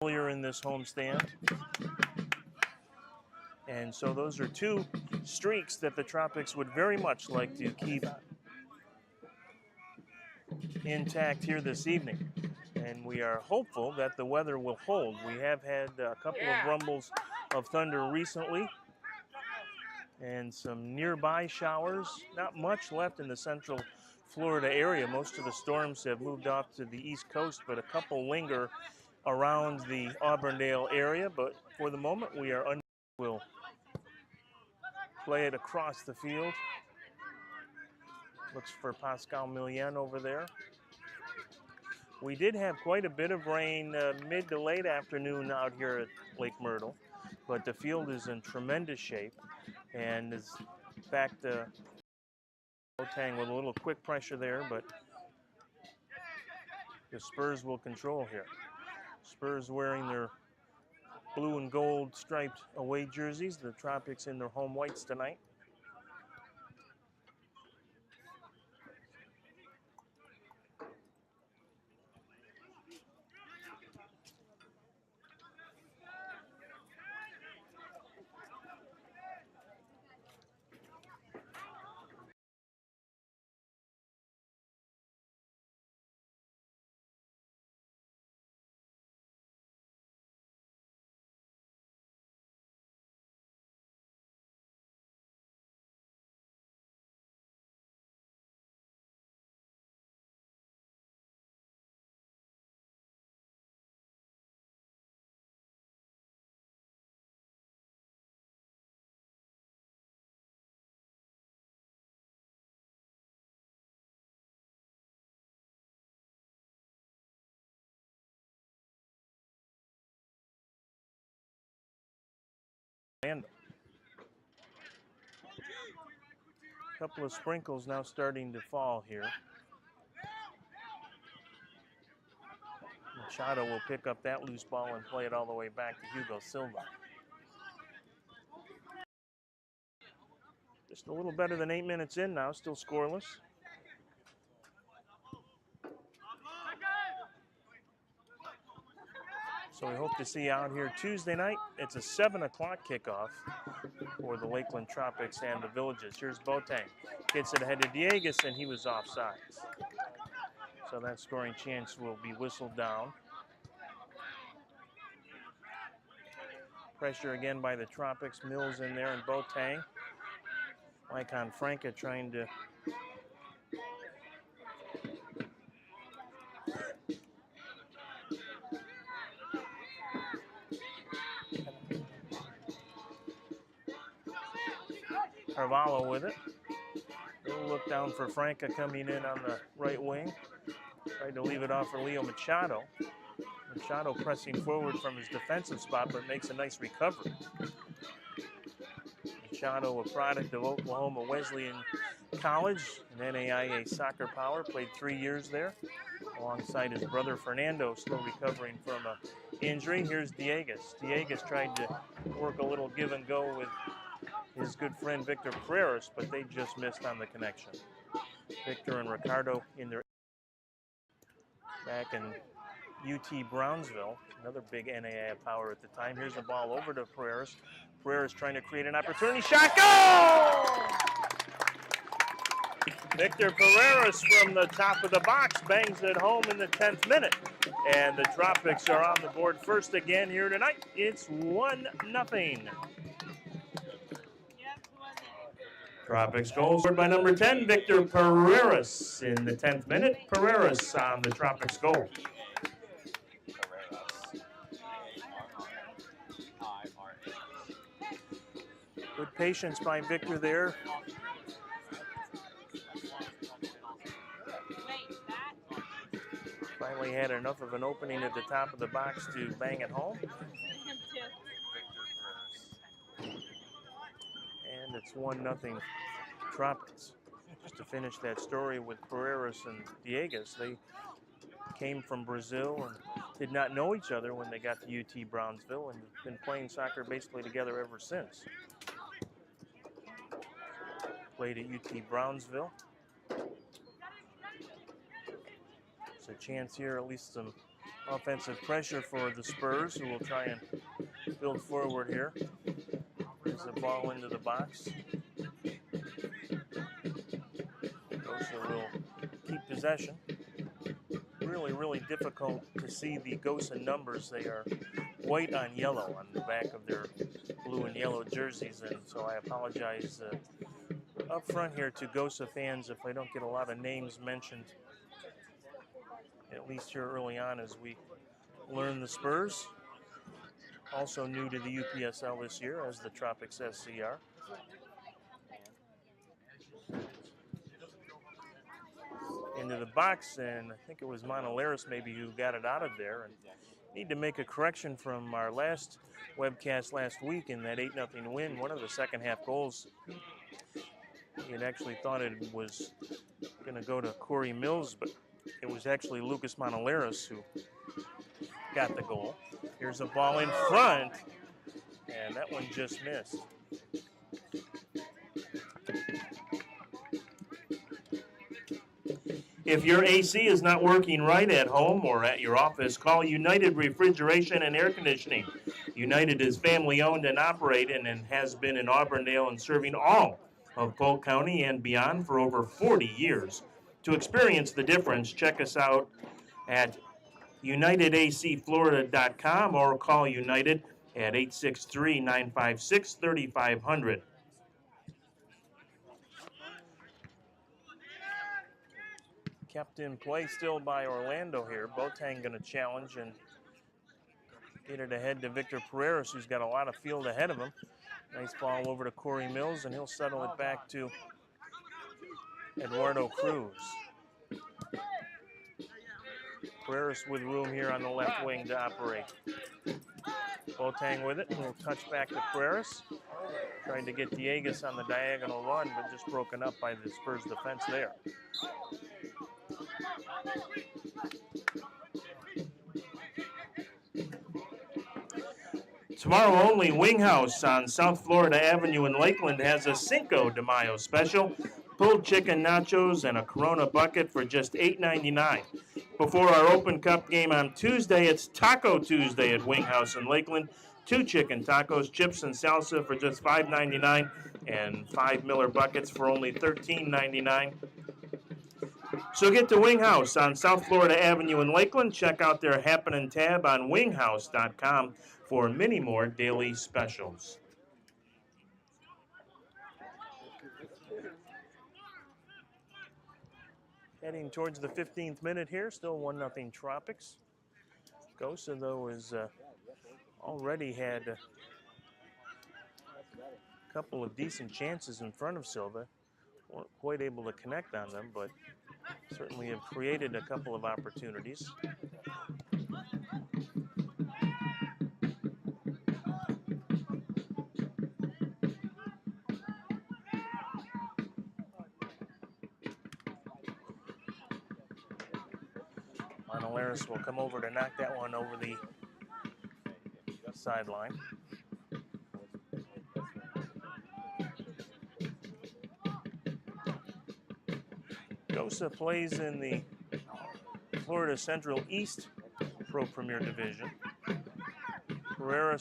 earlier in this homestand. And so those are two streaks that the Tropics would very much like to keep intact here this evening. And we are hopeful that the weather will hold. We have had a couple of rumbles of thunder recently and some nearby showers. Not much left in the central Florida area. Most of the storms have moved off to the east coast, but a couple linger around the Auburndale area. But for the moment, we are we'll play it across the field. Looks for Pascal Millian over there. We did have quite a bit of rain mid to late afternoon out here at Lake Myrtle, but the field is in tremendous shape and is, in fact, Boateng with a little quick pressure there, but the Spurs will control here. Spurs wearing their blue and gold striped away jerseys, the Tropics in their home whites tonight. A couple of sprinkles now starting to fall here. Machado will pick up that loose ball and play it all the way back to Hugo Silva. Just a little better than 8 minutes in now, still scoreless. So we hope to see you out here Tuesday night. It's a 7 o'clock kickoff for the Lakeland Tropics and the Villages. Here's Boateng. Gets it ahead to Diegues, and he was offside. So that scoring chance will be whistled down. Pressure again by the Tropics. Mills in there and Boateng. Icon Franca trying to Carvalho with it. Little look down for Franca coming in on the right wing. Tried to leave it off for Leo Machado. Machado pressing forward from his defensive spot, but makes a nice recovery. Machado, a product of Oklahoma Wesleyan College, an NAIA soccer power, played 3 years there, alongside his brother Fernando, still recovering from an injury. Here's Diegues. Diegues tried to work a little give and go with his good friend Victor Pereras, but they just missed on the connection. Victor and Ricardo in their back in UT Brownsville, another big NAIA power at the time. Here's the ball over to Pereras. Pereras trying to create an opportunity. Shot, goal! Victor Pereras from the top of the box bangs it home in the 10th minute. And the Tropics are on the board first again here tonight. It's 1-0. Tropics goal scored by number 10, Victor Pereras in the 10th minute. Pereras on the Tropics goal. Good patience by Victor there. Finally had enough of an opening at the top of the box to bang it home. And it's 1-0 Tropics. Just to finish that story with Pereras and Diegues, they came from Brazil and did not know each other when they got to UT Brownsville and have been playing soccer basically together ever since. Played at UT Brownsville. There's a chance here, at least some Offensive pressure for the Spurs, who will try and build forward here. There's the ball into the box. Gosa will keep possession. Really difficult to see the Gosa numbers. They are white on yellow on the back of their blue and yellow jerseys, and so I apologize up front here to Gosa fans if I don't get a lot of names mentioned, at least here early on as we learn the Spurs. Also new to the UPSL this year as the Tropics SCR. Into the box, and I think it was Monolaris maybe who got it out of there. And need to make a correction from our last webcast last week in that 8-0 win. One of the second half goals, he had actually thought it was going to go to Corey Mills, but it was actually Lucas Monolaris who got the goal. Here's a ball in front, and that one just missed. If your AC is not working right at home or at your office, call United Refrigeration and Air Conditioning. United is family owned and operated and has been in Auburndale and serving all of Polk County and beyond for over 40 years. To experience the difference, check us out at UnitedACFlorida.com or call United at 863-956-3500. Kept in play still by Orlando here. Boateng going to challenge and get it ahead to Victor Pereira, who's got a lot of field ahead of him. Nice ball over to Corey Mills, and he'll settle it back to Eduardo Cruz. Pereira with room here on the left wing to operate. Boateng with it, and we'll touch back to Pereira. Trying to get Diegas on the diagonal run, but just broken up by the Spurs defense there. Tomorrow only, Wing House on South Florida Avenue in Lakeland has a Cinco de Mayo special. Pulled chicken nachos and a Corona bucket for just $8.99. Before our Open Cup game on Tuesday, it's Taco Tuesday at Wing House in Lakeland. 2 chicken tacos, chips, and salsa for just $5.99 and 5 Miller buckets for only $13.99. So get to Wing House on South Florida Avenue in Lakeland. Check out their Happenin' tab on winghouse.com for many more daily specials. Heading towards the 15th minute here, still 1-0 Tropics. Gosa, though, has already had a couple of decent chances in front of Silva. Weren't quite able to connect on them, but certainly have created a couple of opportunities. Monolaris will come over to knock that one over the sideline. Gosa plays in the Florida Central East Pro Premier Division. Pereira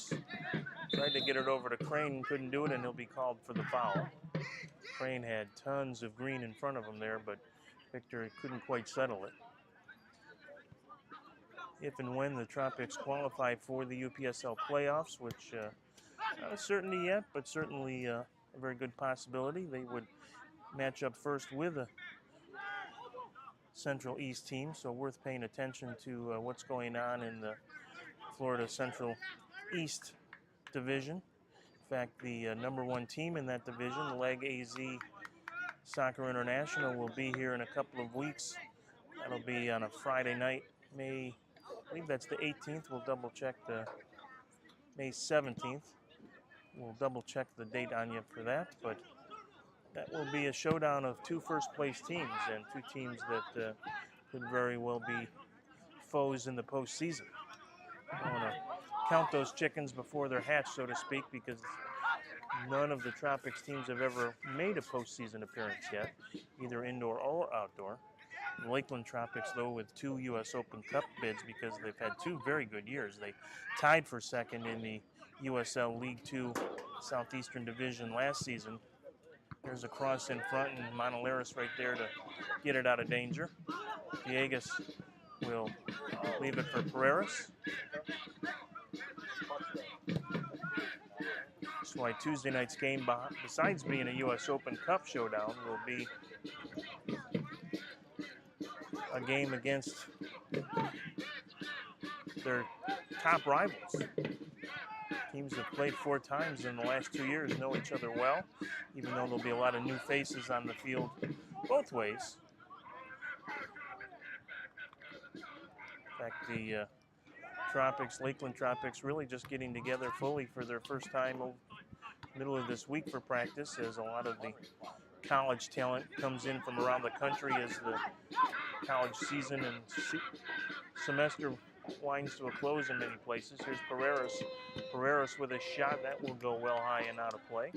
tried to get it over to Crane, couldn't do it, and he'll be called for the foul. Crane had tons of green in front of him there, but Victor couldn't quite settle it. If and when the Tropics qualify for the UPSL playoffs, which not a certainty yet, but certainly a very good possibility, they would match up first with a Central East team, so worth paying attention to what's going on in the Florida Central East Division. In fact, the #1 team in that division, Leg AZ Soccer International, will be here in a couple of weeks. That'll be on a Friday night, I believe that's the 18th. We'll double check the May 17th. We'll double check the date on you for that, but that will be a showdown of 2 first-place teams and 2 teams that could very well be foes in the postseason. I don't want to count those chickens before they're hatched, so to speak, because none of the Tropics teams have ever made a postseason appearance yet, either indoor or outdoor. Lakeland Tropics, though, with 2 U.S. Open Cup bids because they've had 2 very good years. They tied for second in the USL League Two Southeastern Division last season. There's a cross in front, and Monolaris right there to get it out of danger. Villegas will leave it for Pereiras. That's why Tuesday night's game, besides being a U.S. Open Cup showdown, will be a game against their top rivals. Teams that played 4 times in the last 2 years know each other well, even though there'll be a lot of new faces on the field both ways. In fact, the Tropics, Lakeland Tropics, really just getting together fully for their first time middle of this week for practice, as a lot of the college talent comes in from around the country as the college season and semester winds to a close in many places. Here's Pereiras. Pereiras with a shot that will go well high and out of play.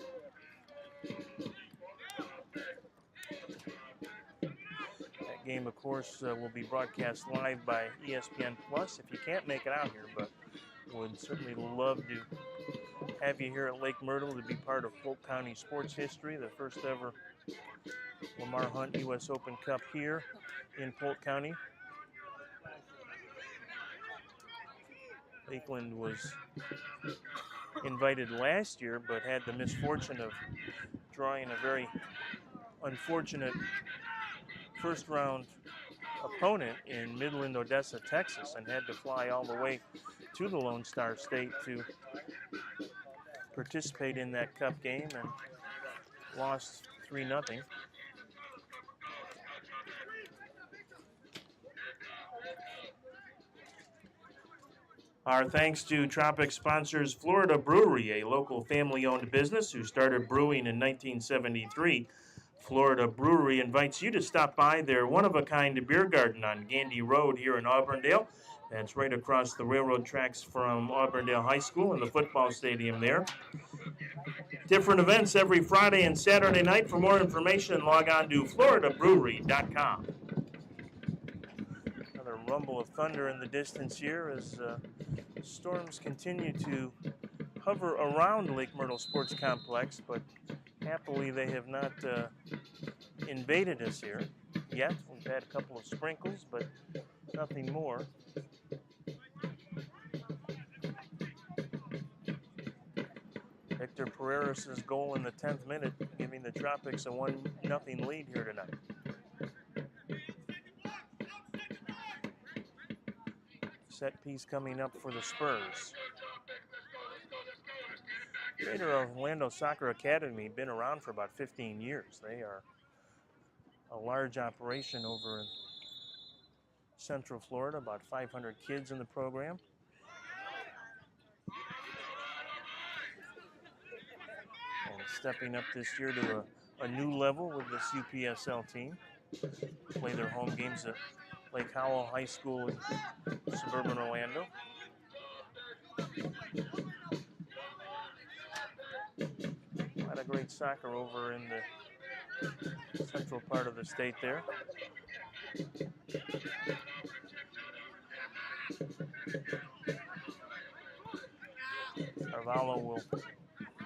That game, of course, will be broadcast live by ESPN Plus if you can't make it out here, but would certainly love to have you here at Lake Myrtle to be part of Polk County sports history, the first ever Lamar Hunt U.S. Open Cup here in Polk County. Lakeland was invited last year, but had the misfortune of drawing a very unfortunate first-round opponent in Midland, Odessa, Texas, and had to fly all the way to the Lone Star State to participate in that cup game and lost 3-0. Our thanks to Tropics sponsors Florida Brewery, a local family-owned business who started brewing in 1973. Florida Brewery invites you to stop by their one-of-a-kind beer garden on Gandy Road here in Auburndale. That's right across the railroad tracks from Auburndale High School and the football stadium there. Different events every Friday and Saturday night. For more information, log on to floridabrewery.com. Another rumble of thunder in the distance here as storms continue to hover around Lake Myrtle Sports Complex, but happily they have not invaded us here yet. We've had a couple of sprinkles, but nothing more. Victor Pereiras' goal in the 10th minute, giving the Tropics a 1-0 lead here tonight. Set piece coming up for the Spurs. Greater Orlando Soccer Academy, been around for about 15 years. They are a large operation over in Central Florida, about 500 kids in the program. And stepping up this year to a new level with this UPSL team. Play their home games at Lake Howell High School in suburban Orlando. A lot of great soccer over in the central part of the state there. Carvalho will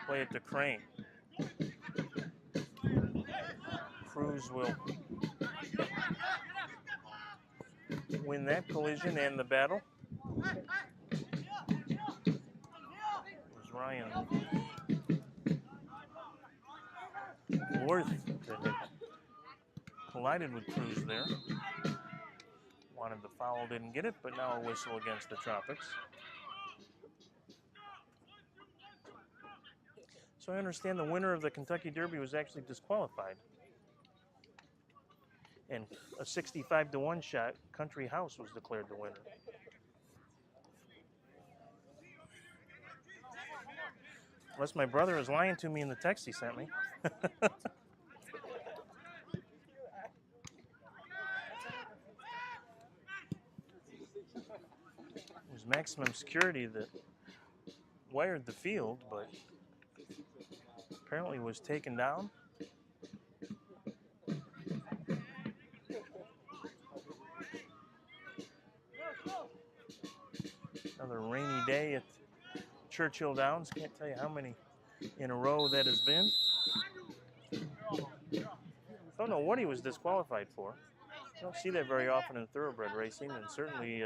play it to Crane. Cruz will win that collision and the battle. It was Ryan Worth that had collided with Cruz there. Wanted the foul, didn't get it, but now a whistle against the Tropics. So I understand the winner of the Kentucky Derby was actually disqualified. And a 65-1 shot, Country House was declared the winner. Unless my brother is lying to me in the text he sent me. It was maximum security that wired the field, but apparently was taken down. Another rainy day at Churchill Downs. Can't tell you how many in a row that has been. Don't know what he was disqualified for. You don't see that very often in thoroughbred racing, and certainly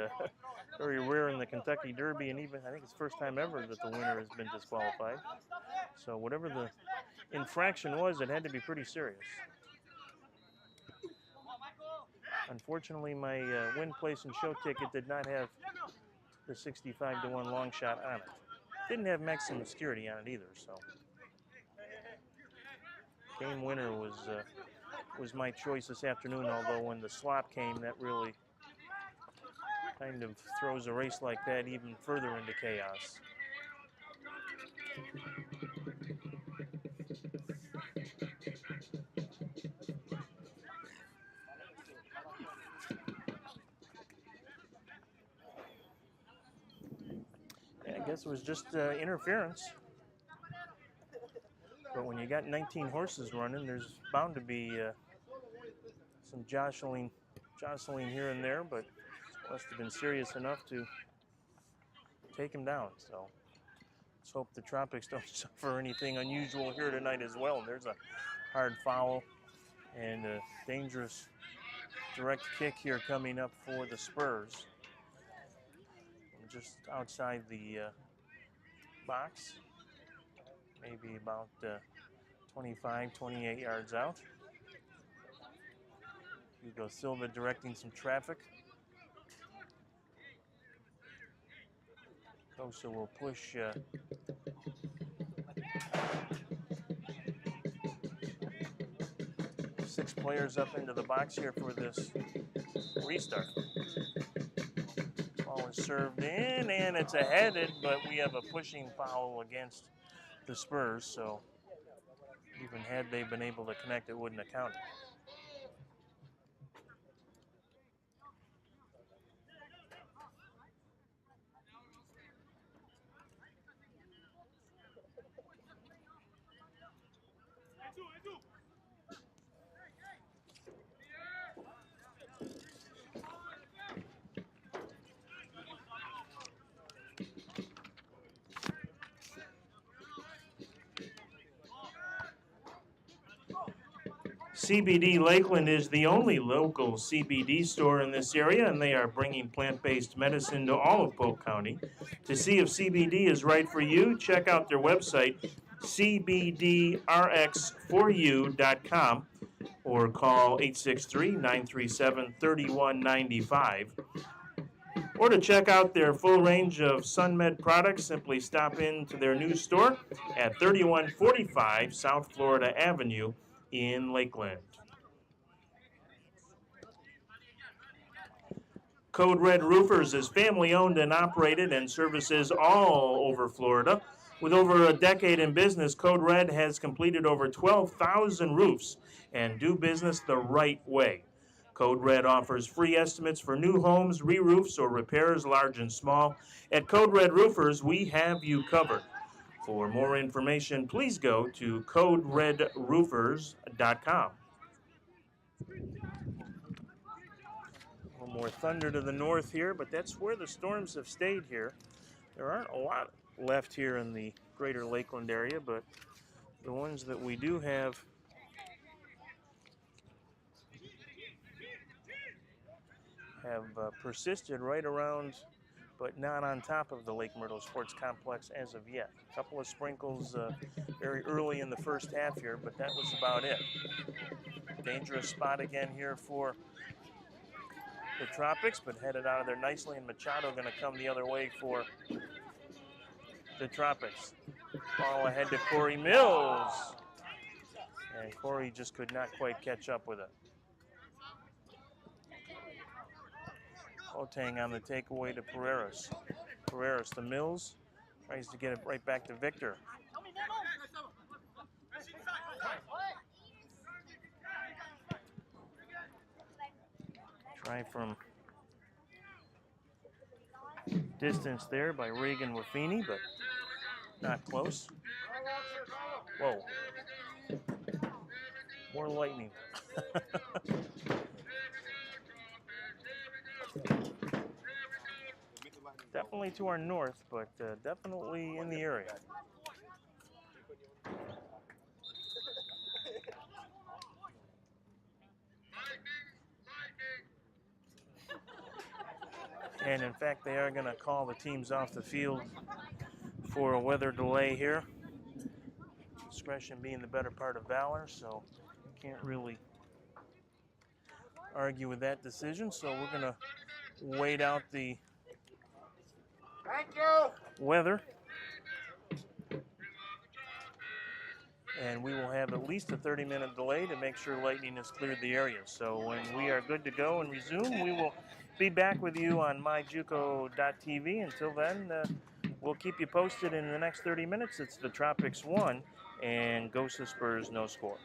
very rare in the Kentucky Derby, and even I think it's the first time ever that the winner has been disqualified. So whatever the infraction was, it had to be pretty serious. Unfortunately, my win, place, and show ticket did not have the 65-1 long shot on it. Didn't have maximum security on it either, so. Game winner was my choice this afternoon, although when the slop came, that really kind of throws a race like that even further into chaos. Yeah, I guess it was just interference. But when you got 19 horses running, there's bound to be some jostling here and there, but must have been serious enough to take him down. So let's hope the Tropics don't suffer anything unusual here tonight as well. There's a hard foul and a dangerous direct kick here coming up for the Spurs. Just outside the box, maybe about 25, 28 yards out. Hugo Silva directing some traffic. Gosa will push 6 players up into the box here for this restart. Ball is served in, and it's a headed, but we have a pushing foul against the Spurs, so even had they been able to connect, it wouldn't have counted. CBD Lakeland is the only local CBD store in this area, and they are bringing plant-based medicine to all of Polk County. To see if CBD is right for you, check out their website, cbdrx4u.com, or call 863-937-3195. Or to check out their full range of SunMed products, simply stop into their new store at 3145 South Florida Avenue in Lakeland. Code Red Roofers is family owned and operated and services all over Florida. With over a decade in business, Code Red has completed over 12,000 roofs and do business the right way. Code Red offers free estimates for new homes, re-roofs, or repairs large and small. At Code Red Roofers, we have you covered. For more information, please go to coderedroofers.com. A little more thunder to the north here, but that's where the storms have stayed here. There aren't a lot left here in the greater Lakeland area, but the ones that we do have persisted right around, but not on top of the Lake Myrtle Sports Complex as of yet. A couple of sprinkles very early in the first half here, but that was about it. Dangerous spot again here for the Tropics, but headed out of there nicely, and Machado going to come the other way for the Tropics. Ball ahead to Corey Mills, and Corey just could not quite catch up with it. Otang on the takeaway to Pereiras. Pereiras to Mills, tries to get it right back to Victor. Try from distance there by Reagan Wafini, but not close. Whoa. More lightning. definitely to our north, but definitely in the area. And in fact, they are going to call the teams off the field for a weather delay here. Discretion being the better part of valor, so can't really argue with that decision. So we're going to wait out the weather. And we will have at least a 30-minute delay to make sure lightning has cleared the area. So when we are good to go and resume, we will be back with you on myjuco.tv. Until then, we'll keep you posted in the next 30 minutes. It's the Tropics 1 and Gosa Spurs no score.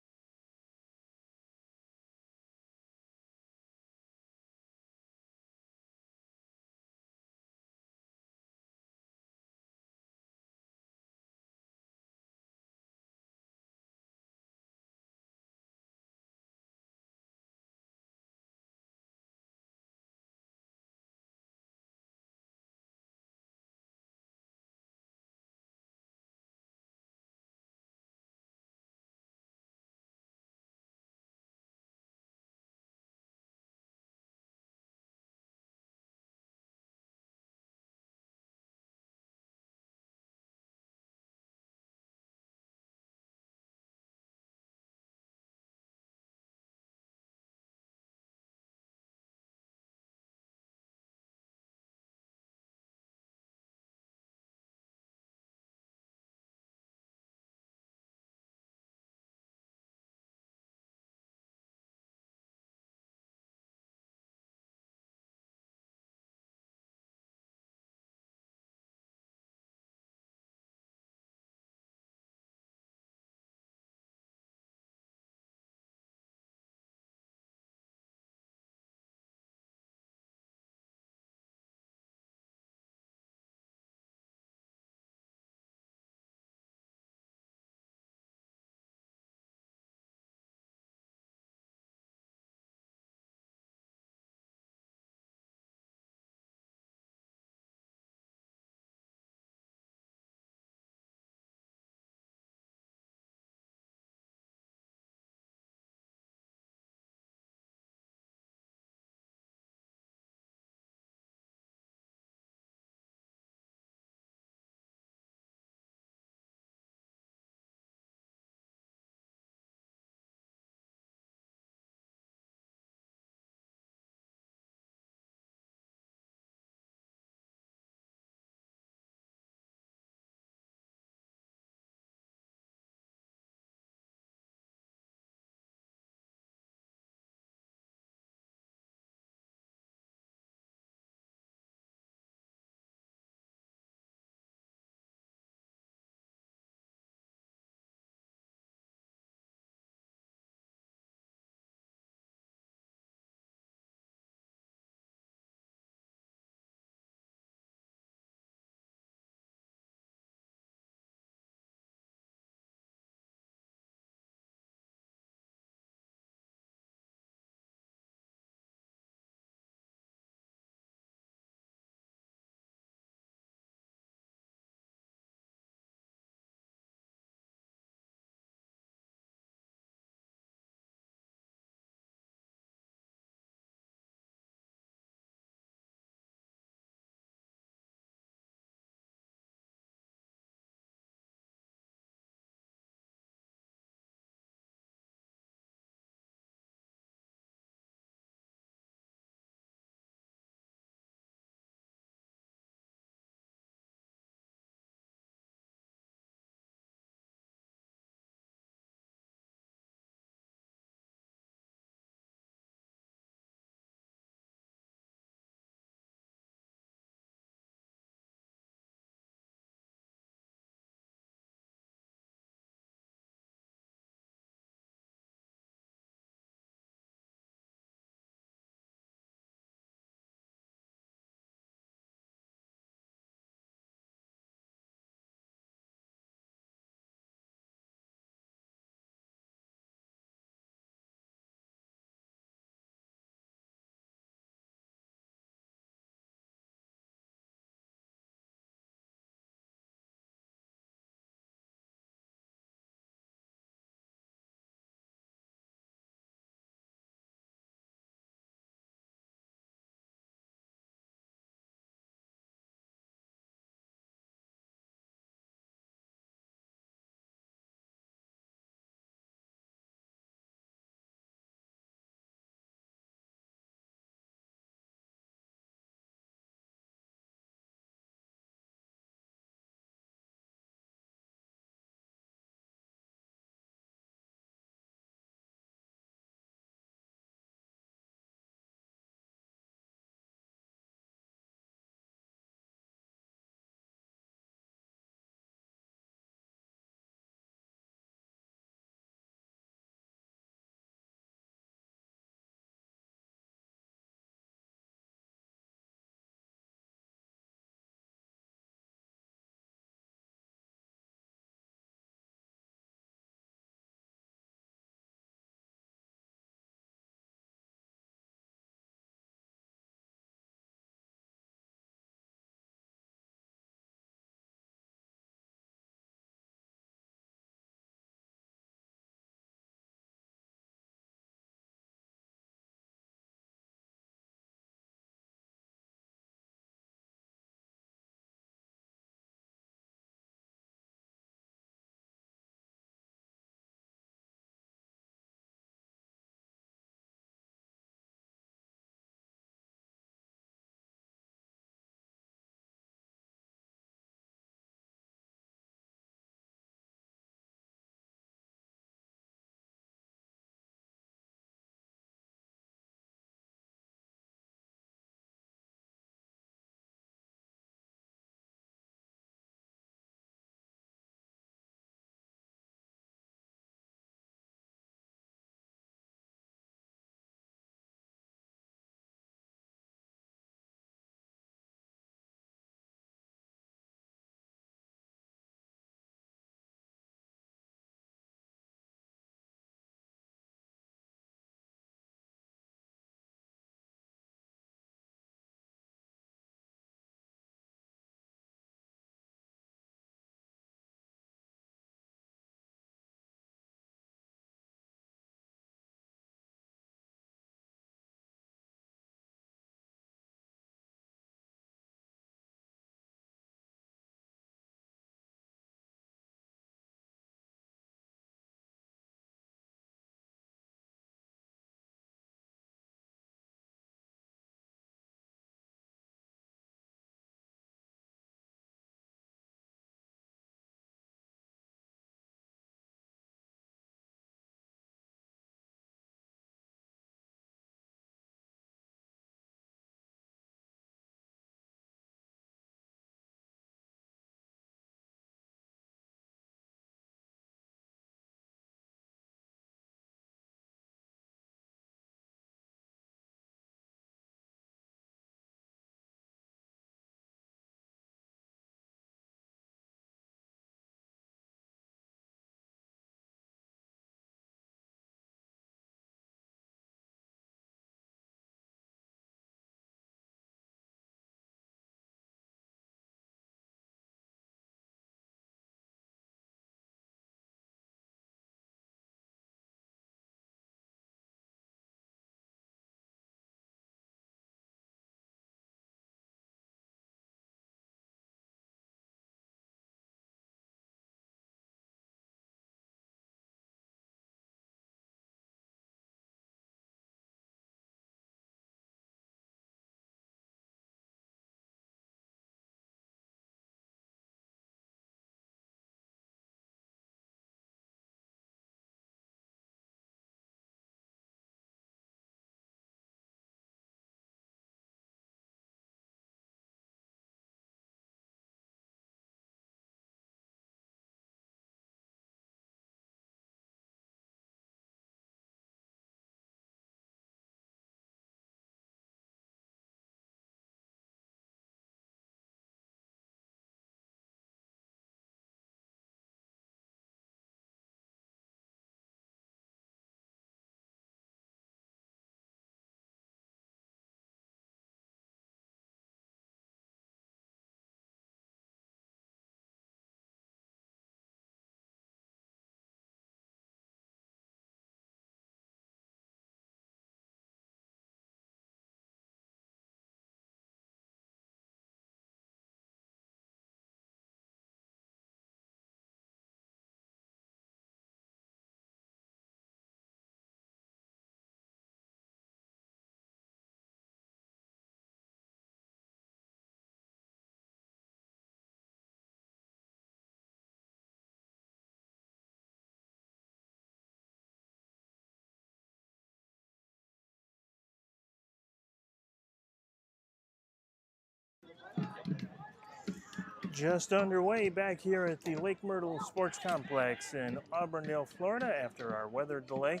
Just underway back here at the Lake Myrtle Sports Complex in Auburndale, Florida, after our weather delay.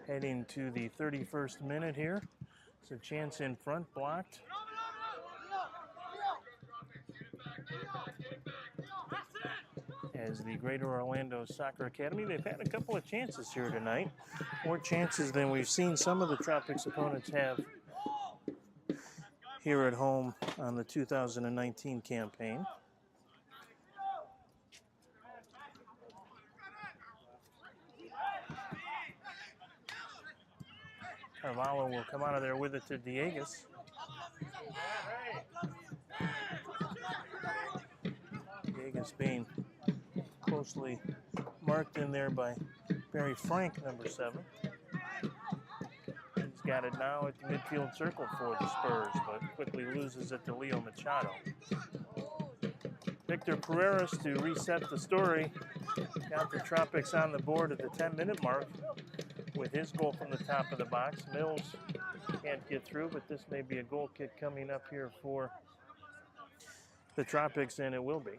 Heading to the 31st minute here. It's a chance in front, blocked. As the Greater Orlando Soccer Academy, they've had a couple of chances here tonight. More chances than we've seen some of the Tropics opponents have here at home on the 2019 campaign. Carvalho will come out of there with it to Diegues. Diegues being closely marked in there by Barry Frank, number 7. He's got it now at the midfield circle for the Spurs, but quickly loses it to Leo Machado. Victor Pereras to reset the story. Got the Tropics on the board at the 10-minute mark with his goal from the top of the box. Mills can't get through, but this may be a goal kick coming up here for the Tropics, and it will be.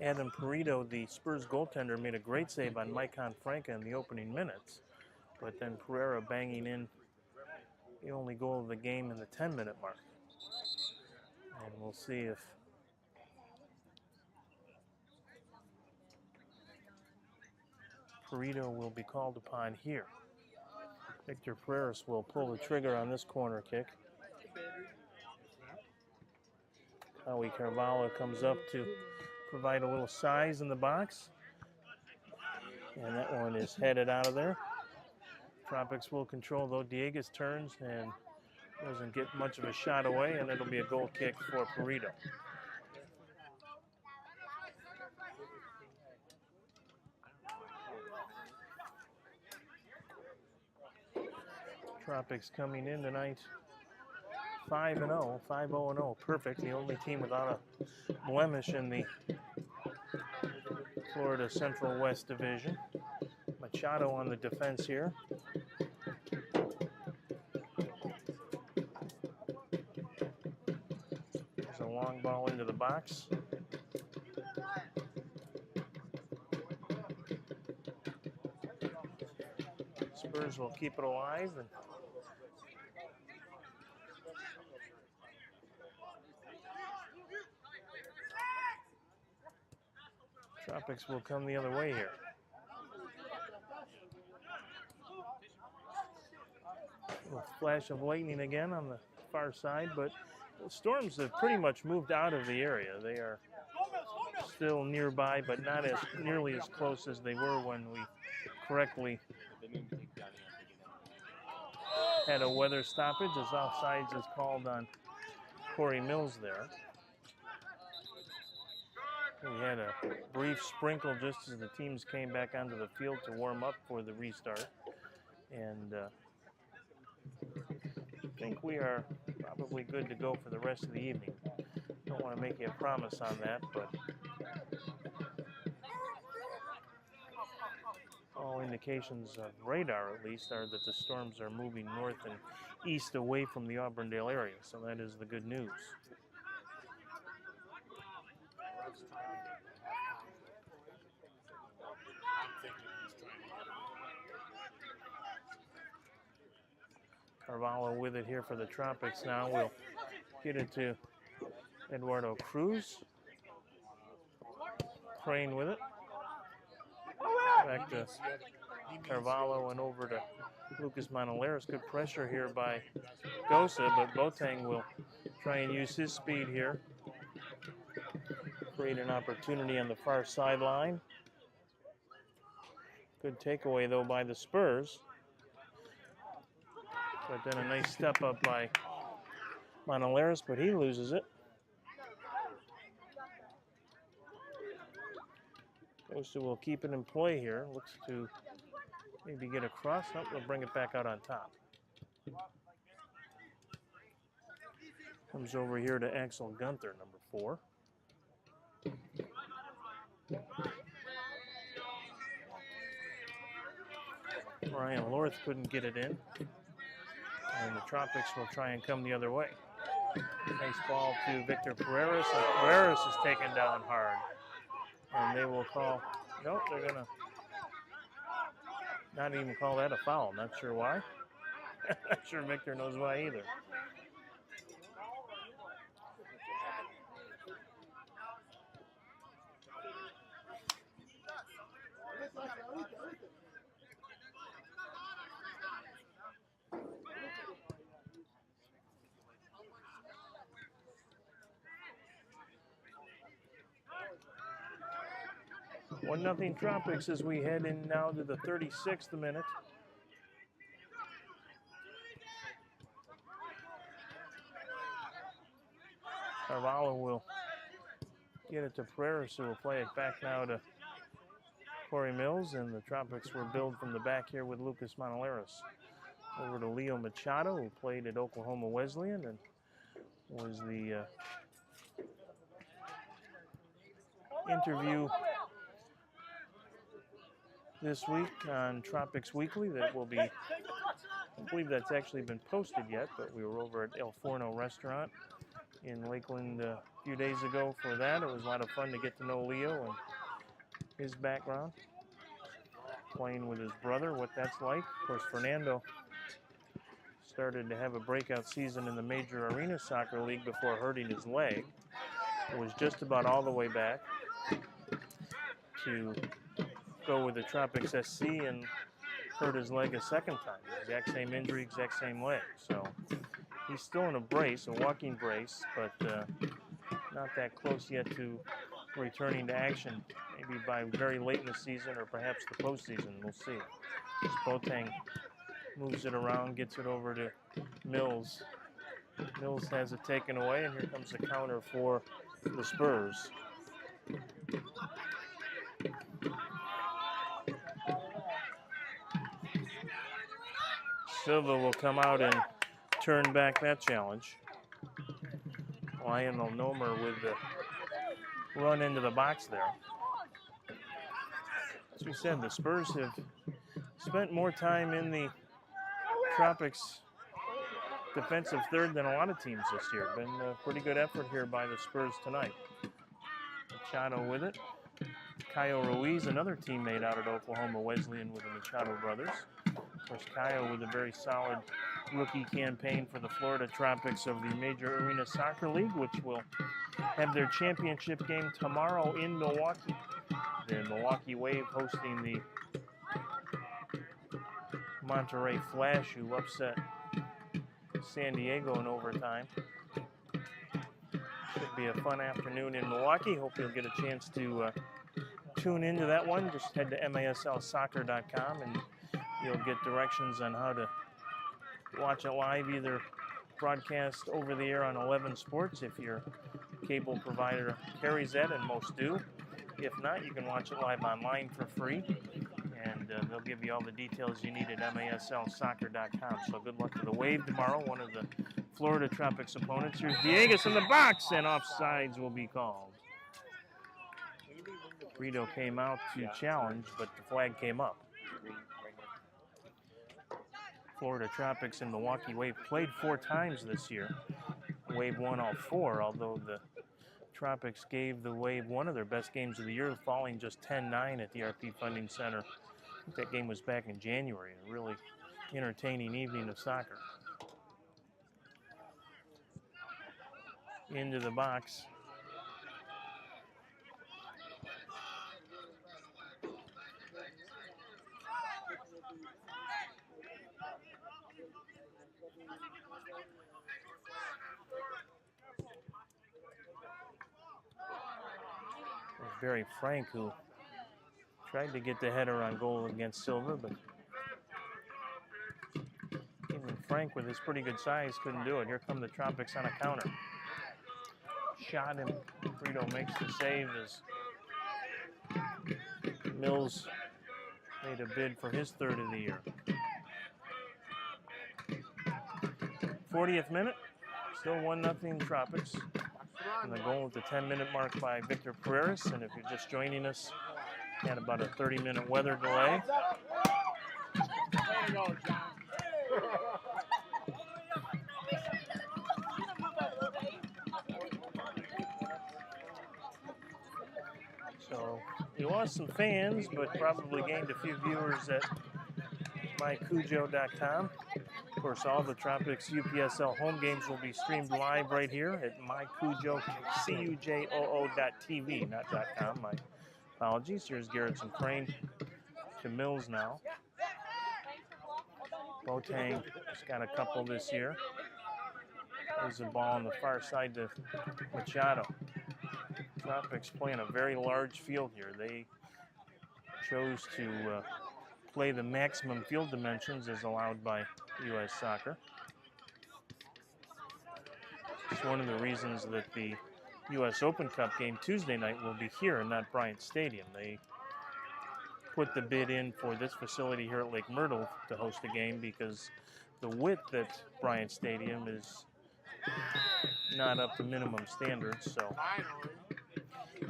Adam Perito, the Spurs goaltender, made a great save on Maicon Franca in the opening minutes, but then Pereira banging in the only goal of the game in the 10-minute mark. And we'll see if Perito will be called upon here. Victor Pereras will pull the trigger on this corner kick. Howie Carvalho comes up to provide a little size in the box. And that one is headed out of there. Tropics will control, though. Diegues turns and doesn't get much of a shot away, and it'll be a goal kick for Perito. Tropics coming in tonight 5-0, 5-0-0, perfect. The only team without a blemish in the Florida Central West Division. Machado on the defense here. There's a long ball into the box. Spurs will keep it alive, and Tropics will come the other way here. A little flash of lightning again on the far side, but the Storms have pretty much moved out of the area. They are still nearby, but not as nearly as close as they were when we correctly had a weather stoppage, as offsides is called on Corey Mills there. We had a brief sprinkle just as the teams came back onto the field to warm up for the restart. And I think we are probably good to go for the rest of the evening. Don't want to make you a promise on that, but all indications of radar, at least, are that the Storms are moving north and east away from the Auburndale area, so that is the good news. Carvalho with it here for the Tropics now. We'll get it to Eduardo Cruz. Crane with it. Back to Carvalho and over to Lucas Manolares. Good pressure here by Gosa, but Boateng will try and use his speed here. Create an opportunity on the far sideline. Good takeaway, though, by the Spurs. But then a nice step up by Manolares, but he loses it. Gosa will keep it in play here. Looks to maybe get across. Nope, we'll bring it back out on top. Comes over here to Axel Gunther, number 4. Ryan Lorth couldn't get it in. And the Tropics will try and come the other way. Nice ball to Victor Pereira, and Pereira is taken down hard. And they will call, nope, they're going to not even call that a foul. Not sure why. Not sure Victor knows why either. One nothing Tropics as we head in now to the 36th minute. Carvalho will get it to Pereira, so we'll play it back now to Corey Mills, and the Tropics will build from the back here with Lucas Monaleras. Over to Leo Machado, who played at Oklahoma Wesleyan and was the interview this week on Tropics Weekly. That will be, I don't believe that's actually been posted yet, but we were over at El Forno Restaurant in Lakeland a few days ago for that. It was a lot of fun to get to know Leo and his background, playing with his brother, what that's like. Of course, Fernando started to have a breakout season in the Major Arena Soccer League before hurting his leg. Was just about all the way back to go with the Tropics SC and hurt his leg a second time. Exact same injury, exact same leg. So he's still in a brace, a walking brace, but not that close yet to returning to action. Maybe by very late in the season or perhaps the postseason. We'll see. Boateng moves it around, gets it over to Mills. Mills has it taken away, and here comes the counter for the Spurs. Silva will come out and turn back that challenge. Lionel Nomer with the run into the box there. As we said, the Spurs have spent more time in the Tropics defensive third than a lot of teams this year. Been a pretty good effort here by the Spurs tonight. Machado with it. Caio Ruiz, another teammate out at Oklahoma Wesleyan with the Machado brothers. Of course, Caio with a very solid rookie campaign for the Florida Tropics of the Major Arena Soccer League, which will have their championship game tomorrow in Milwaukee. The Milwaukee Wave hosting the Monterey Flash, who upset San Diego in overtime. Should be a fun afternoon in Milwaukee. Hope you'll get a chance to tune into that one. Just head to maslsoccer.com and you'll get directions on how to watch it live, either broadcast over the air on 11 Sports if your cable provider carries that, and most do. If not, you can watch it live online for free, and they'll give you all the details you need at maslsoccer.com. So good luck to the Wave tomorrow, one of the Florida Tropics opponents. Here's Villegas in the box, and offsides will be called. Brito came out to challenge, but the flag came up. Florida Tropics and Milwaukee Wave played 4 times this year. Wave won all 4, although the Tropics gave the Wave one of their best games of the year, falling just 10-9 at the RP Funding Center. I think that game was back in January. A really entertaining evening of soccer. Into the box. Barry Frank, who tried to get the header on goal against Silva, but even Frank, with his pretty good size, couldn't do it. Here come the Tropics on a counter. Shot, and Brito makes the save as Mills made a bid for his 3rd of the year. 40th minute, still 1-0 Tropics. And the goal at the 10-minute mark by Victor Pereira. And if you're just joining us, had about a 30-minute weather delay. So we lost some fans, but probably gained a few viewers at mycujo.com. Of course, all the Tropics UPSL home games will be streamed live right here at mycujo.tv, not .com. My apologies. Here's Garrettson Crane to Mills now. Boateng has got a couple this year. There's a ball on the far side to Machado. Tropics playing a very large field here. They chose to play the maximum field dimensions as allowed by U.S. Soccer. It's one of the reasons that the U.S. Open Cup game Tuesday night will be here and not Bryant Stadium. They put the bid in for this facility here at Lake Myrtle to host a game because the width at Bryant Stadium is not up to minimum standards. So,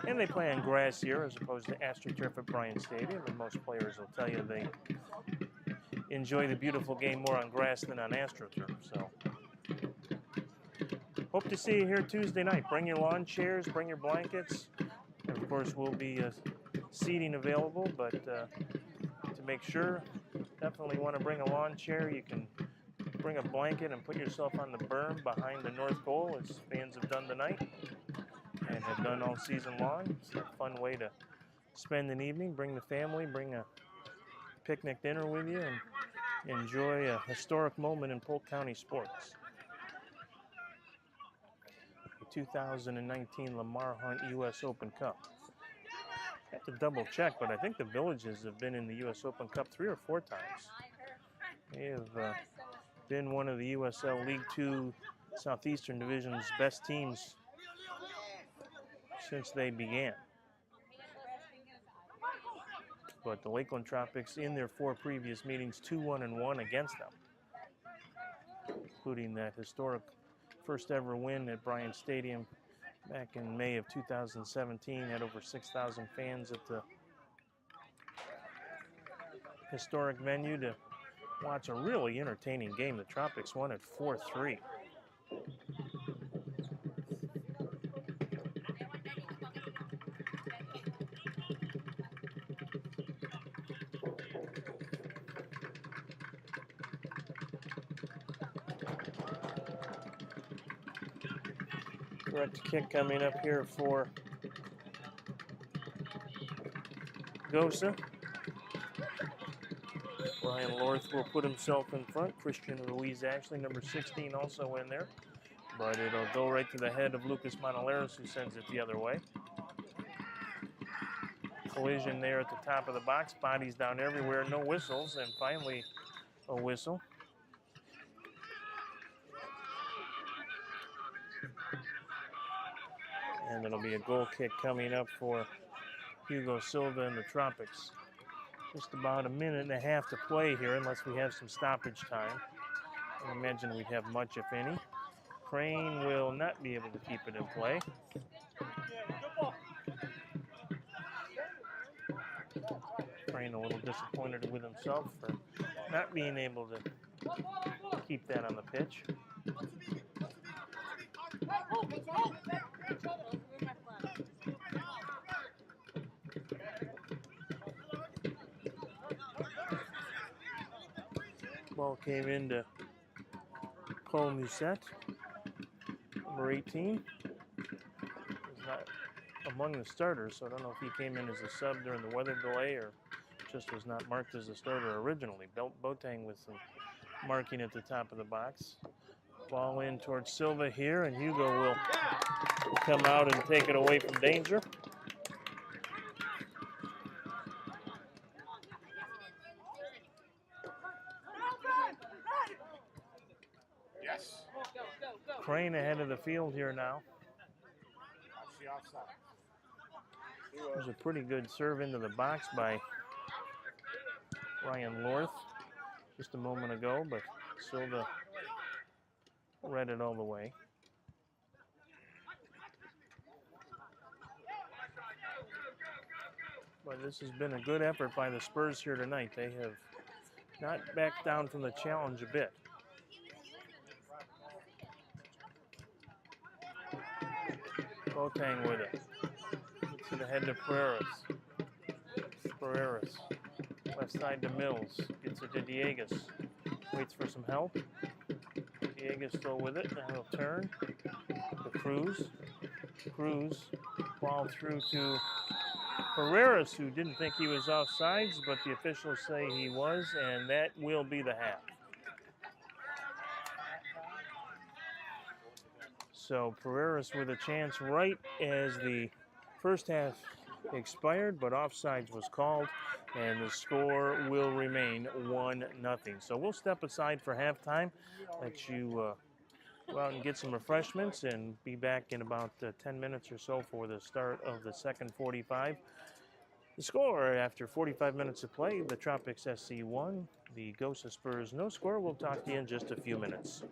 and they play on grass here as opposed to AstroTurf at Bryant Stadium, and most players will tell you they enjoy the beautiful game more on grass than on AstroTurf. So, hope to see you here Tuesday night. Bring your lawn chairs, bring your blankets. And of course, we'll be seating available, but to make sure, definitely want to bring a lawn chair. You can bring a blanket and put yourself on the berm behind the north goal, as fans have done tonight and have done all season long. It's a fun way to spend an evening. Bring the family, bring a picnic dinner with you, and enjoy a historic moment in Polk County sports. The 2019 Lamar Hunt U.S. Open Cup. I have to double check, but I think the Villages have been in the U.S. Open Cup 3 or 4 times. They have been one of the USL League Two Southeastern Division's best teams since they began. But the Lakeland Tropics, in their 4 previous meetings, 2-1-1 against them, including that historic first ever win at Bryant Stadium back in May of 2017. Had over 6,000 fans at the historic venue to watch a really entertaining game. The Tropics won at 4-3. Direct kick coming up here for Gosa. Ryan Lorth will put himself in front. Christian Ruiz Ashley, number 16, also in there. But it'll go right to the head of Lucas Monaleros, who sends it the other way. Collision there at the top of the box. Bodies down everywhere. No whistles. And finally, a whistle. And it'll be a goal kick coming up for Hugo Silva and the Tropics. Just about a minute and a half to play here, unless we have some stoppage time. I imagine we'd have much, if any. Crane will not be able to keep it in play. Crane a little disappointed with himself for not being able to keep that on the pitch. Ball came into Paul Musette, number 18. He's not among the starters, so I don't know if he came in as a sub during the weather delay or just was not marked as a starter originally. Boateng with some marking at the top of the box. Ball in towards Silva here, and Hugo will come out and take it away from danger. Yes. Crane ahead of the field here now. There's a pretty good serve into the box by Ryan Lorth just a moment ago, but Silva read it all the way. But this has been a good effort by the Spurs here tonight. They have not backed down from the challenge a bit. Boateng with it. to the head to Pereiras. Pereiras. Left side to Mills. Gets it to Diegas. Waits for some help. Diegas still with it. Now he'll turn. To Cruz. Cruz. Ball through to Pereiras, who didn't think he was offsides, but the officials say he was, and that will be the half. So Pereiras with a chance right as the first half expired, but offsides was called, and the score will remain 1-0. So we'll step aside for halftime, let you go out and get some refreshments, and be back in about 10 minutes or so for the start of the second 45. The score after 45 minutes of play, the Tropics SC 1, the Gosa Spurs no score. We'll talk to you in just a few minutes.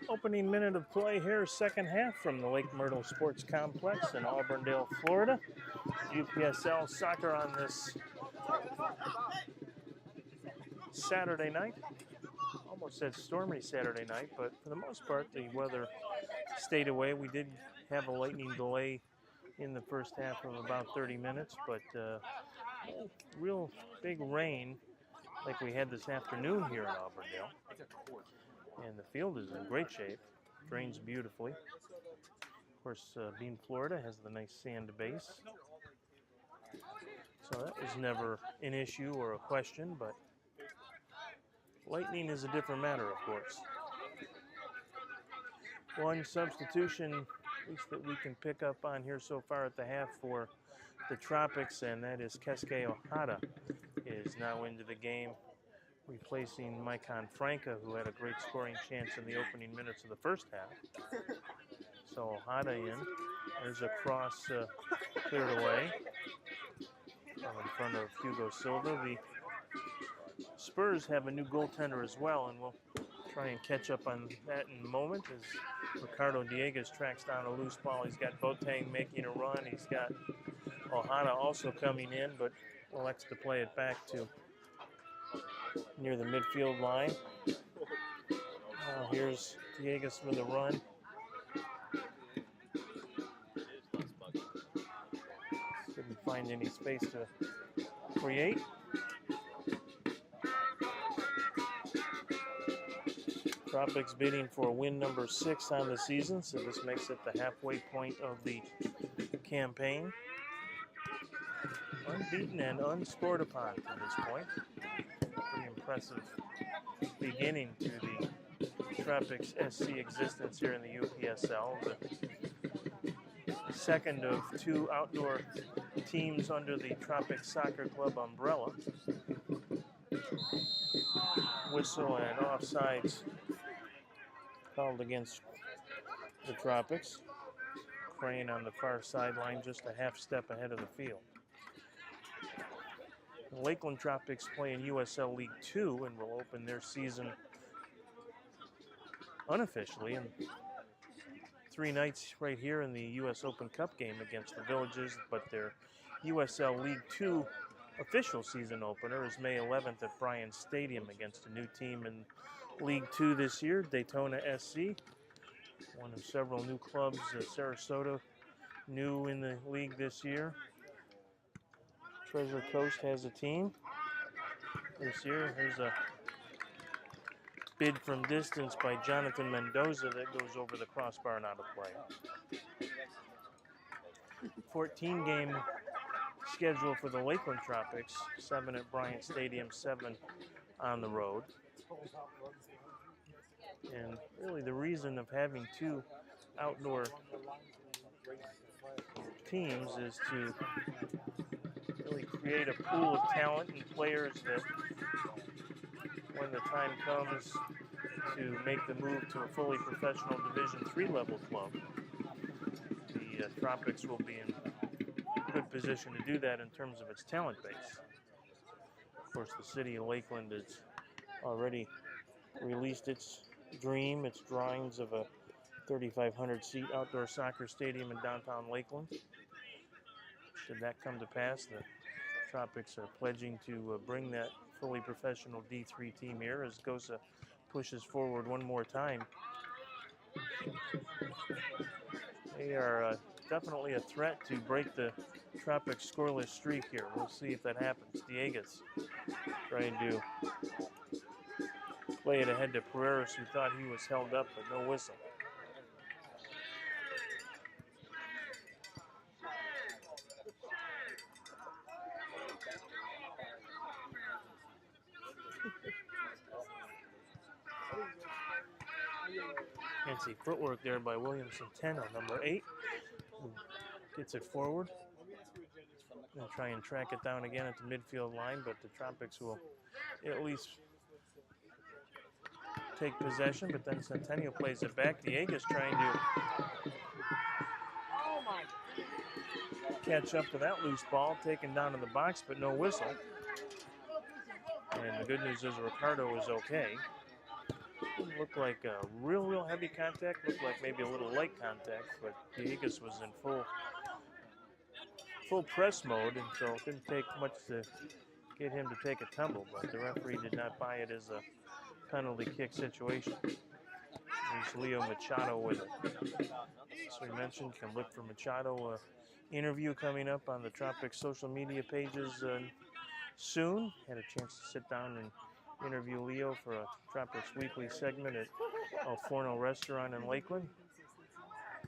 Opening minute of play here, second half from the Lake Myrtle Sports Complex in Auburndale, Florida. UPSL soccer on this Saturday night. Almost said stormy Saturday night, but for the most part, the weather stayed away. We did have a lightning delay in the first half of about 30 minutes, but real big rain like we had this afternoon here in Auburndale. And the field is in great shape, drains beautifully. Of course, being Florida has the nice sand base. So that was never an issue or a question, but lightning is a different matter, of course. One substitution, at least that we can pick up on here so far at the half for the Tropics, and that is Keisuke Ohata is now into the game, replacing Maicon Franca, who had a great scoring chance in the opening minutes of the first half. So Ohata in. There's a cross cleared away in front of Hugo Silva. The Spurs have a new goaltender as well, and we'll try and catch up on that in a moment as Ricardo Dieguez tracks down a loose ball. He's got Boateng making a run. He's got Ohata also coming in, but elects to play it back to near the midfield line. Now here's Dieguez with a run. Couldn't find any space to create. Tropics bidding for win number 6 on the season, so this makes it the halfway point of the campaign. Unbeaten and unscored upon to this point. Pretty impressive beginning to the Tropics SC existence here in the UPSL. The second of 2 outdoor teams under the Tropics Soccer Club umbrella. Whistle and offsides called against the Tropics. Crane on the far sideline, just a half step ahead of the field. The Lakeland Tropics play in USL League 2 and will open their season unofficially in 3 nights right here in the US Open Cup game against the Villages, but their USL League 2 official season opener is May 11th at Bryan Stadium against a new team in League 2 this year, Daytona SC. One of several new clubs, Sarasota, new in the league this year. Treasure Coast has a team this year. There's a bid from distance by Jonathan Mendoza that goes over the crossbar and out of play. 14-game schedule for the Lakeland Tropics, 7 at Bryan Stadium, 7 on the road. And really the reason of having 2 outdoor teams is to really create a pool of talent and players that when the time comes to make the move to a fully professional Division III level club, the Tropics will be in good position to do that in terms of its talent base. Of course, the city of Lakeland has already released its dream, its drawings of a 3,500-seat outdoor soccer stadium in downtown Lakeland. Should that come to pass, the Tropics are pledging to bring that fully professional D3 team here as Gosa pushes forward one more time. They are definitely a threat to break the Tropics scoreless streak here. We'll see if that happens. Dieguez trying to play it ahead to Pereras, who thought he was held up, but no whistle. Fancy footwork there by William Centeno, number 8, who gets it forward. Going to try and track it down again at the midfield line, but the Tropics will at least take possession, but then Centennial plays it back. Dieguez trying to catch up to that loose ball, taken down in the box, but no whistle. And the good news is Ricardo is okay. Didn't look like a real heavy contact. Looked like maybe a little light contact, but Diegas was in full press mode, and so it didn't take much to get him to take a tumble. But the referee did not buy it as a penalty kick situation. Here's Leo Machado with it. So we mentioned, can look for Machado interview coming up on the Tropics social media pages soon. Had a chance to sit down and interview Leo for a Tropics weekly segment at El Forno Restaurant in Lakeland.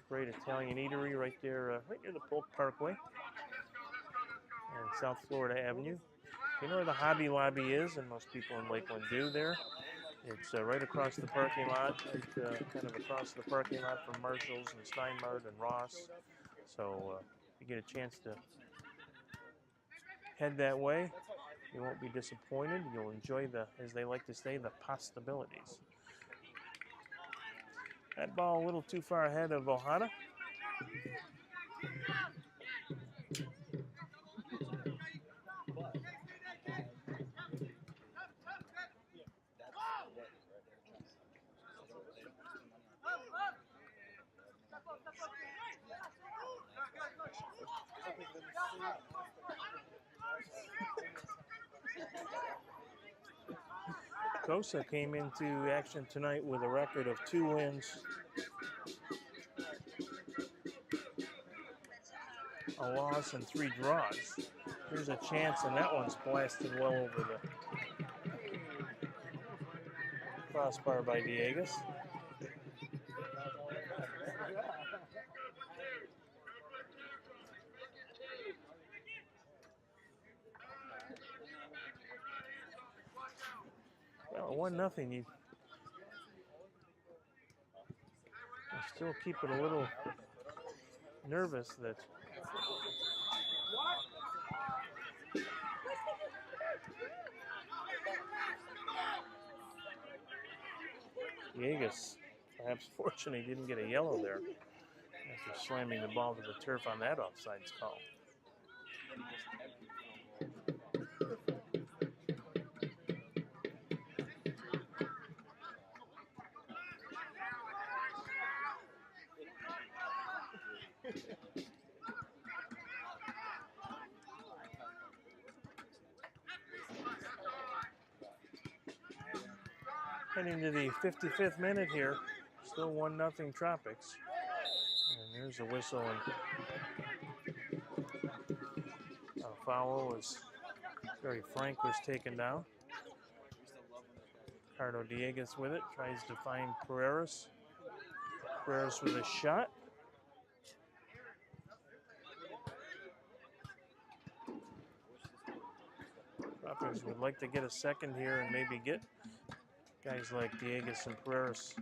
Great Italian eatery right there, right near the Polk Parkway and South Florida Avenue. You know where the Hobby Lobby is, and most people in Lakeland do there. It's right across the parking lot, kind of across the parking lot from Myrtle's and Steinmart and Ross. So if you get a chance to head that way, you won't be disappointed. You'll enjoy the, as they like to say, the possibilities. That ball a little too far ahead of Ojeda. Gosa came into action tonight with a record of 2 wins, a loss, and 3 draws. Here's a chance, and that one's blasted well over the crossbar by Diegas. Well, 1-0. You still keep it a little nervous that Diegas, perhaps fortunate he didn't get a yellow there after slamming the ball to the turf on that offsides call. Heading to the 55th minute here, still 1-0 Tropics. And there's a whistle, and a foul as Gary Frank was taken down. Ricardo Diegas with it, tries to find Pereiras. Pereiras with a shot. Tropics would like to get a second here and maybe get guys like Diegas and Pereiras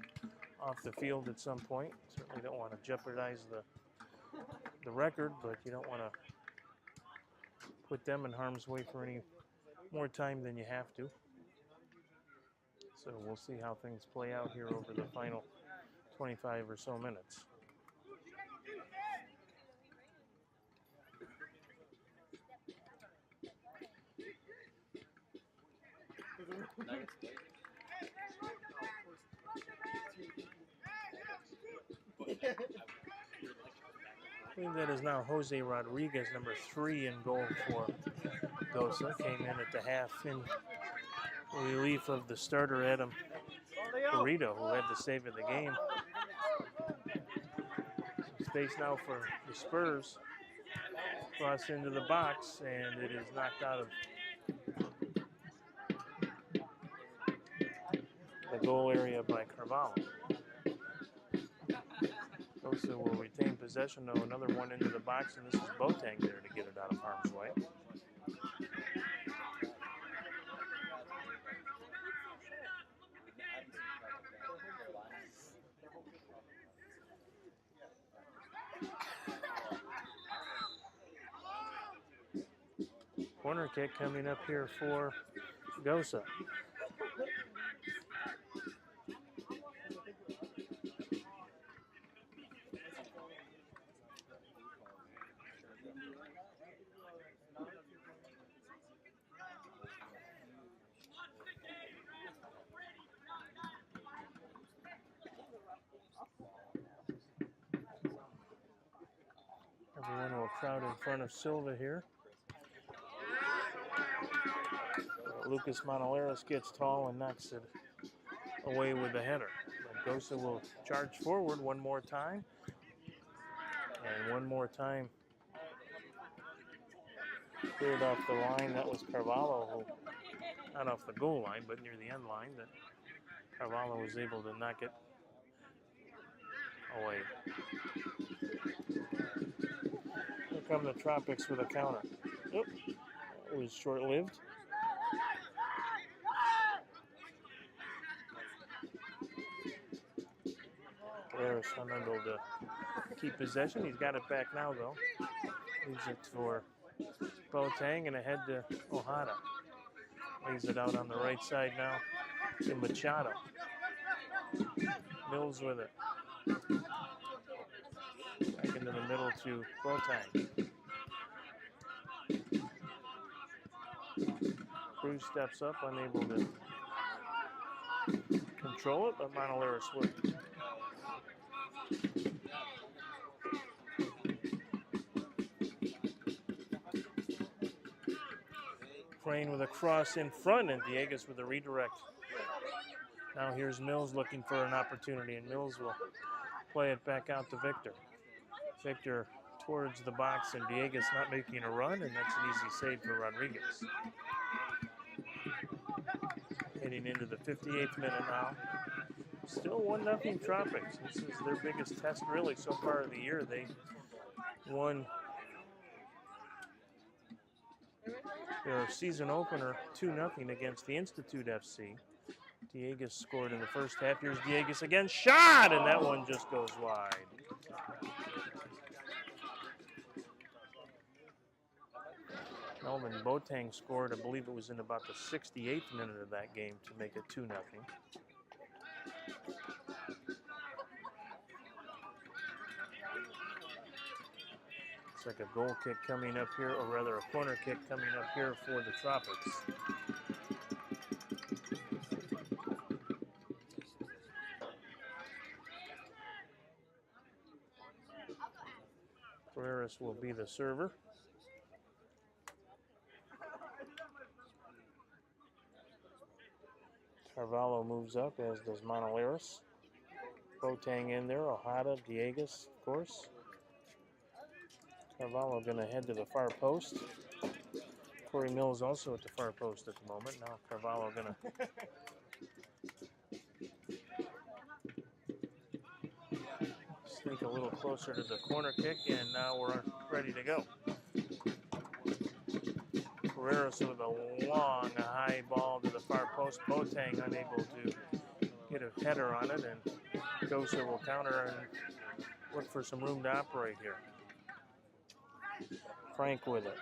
off the field at some point. Certainly don't want to jeopardize the record, but you don't want to put them in harm's way for any more time than you have to. So we'll see how things play out here over the final 25 or so minutes. I think that is now Jose Rodriguez, number 3 in goal for Gosa. Came in at the half in relief of the starter Adam Burrito, who had the save of the game. Some space now for the Spurs. Cross into the box, and it is knocked out of the goal area by Carvalho. Gosa will retain possession, though. Another one into the box, and this is Boateng there to get it out of harm's way. Corner kick coming up here for Gosa. out in front of Silva here. Lucas Montoleros gets tall and knocks it away with the header. But Gosa will charge forward one more time. And one more time cleared off the line. That was Carvalho, who, not off the goal line, but near the end line, that Carvalho was able to knock it away. Here come the Tropics with a counter. Oop, it was short-lived. There's unable to keep possession. He's got it back now, though. Leaves it for Boateng and ahead to Ojeda. Lays it out on the right side now to Machado. Mills with it. Back into the middle to Boateng. Cruz steps up, unable to control it, but Montoleros would. Crane with a cross in front, and Dieguez with a redirect. Now here's Mills looking for an opportunity, and Mills will play it back out to Victor. Victor towards the box, and Dieguez not making a run, and that's an easy save for Rodriguez. Heading into the 58th minute now. Still 1-0 Tropics. This is their biggest test really so far of the year. They won their season opener 2-0 against the Institute FC. Dieguez scored in the first half. Here's Dieguez again, shot, and that one just goes wide. Melvin Boateng scored, I believe it was in about the 68th minute of that game to make it 2-0. It's like a goal kick coming up here, or rather a corner kick coming up here for the Tropics. Ferreras will be the server. Carvalho moves up, as does Montoleros. Boateng in there, Ojeda, Dieguez, of course. Carvalho going to head to the far post. Corey Mills also at the far post at the moment. Now Carvalho going to sneak a little closer to the corner kick, and now we're ready to go. Ferreras with a long, high ball to the far post. Boateng unable to get a header on it, and Gosa will counter and look for some room to operate here. Frank with it.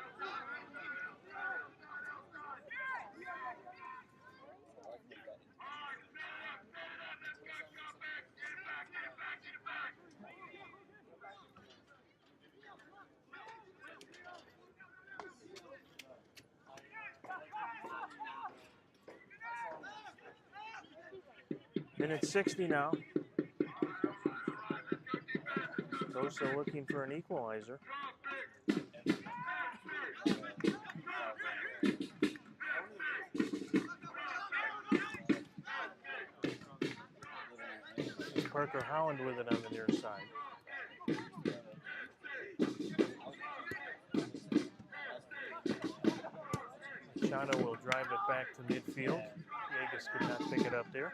Minute 60 now. Gosa looking for an equalizer. Parker Howland with it on the near side. Machado will drive it back to midfield. Dieguez could not pick it up there.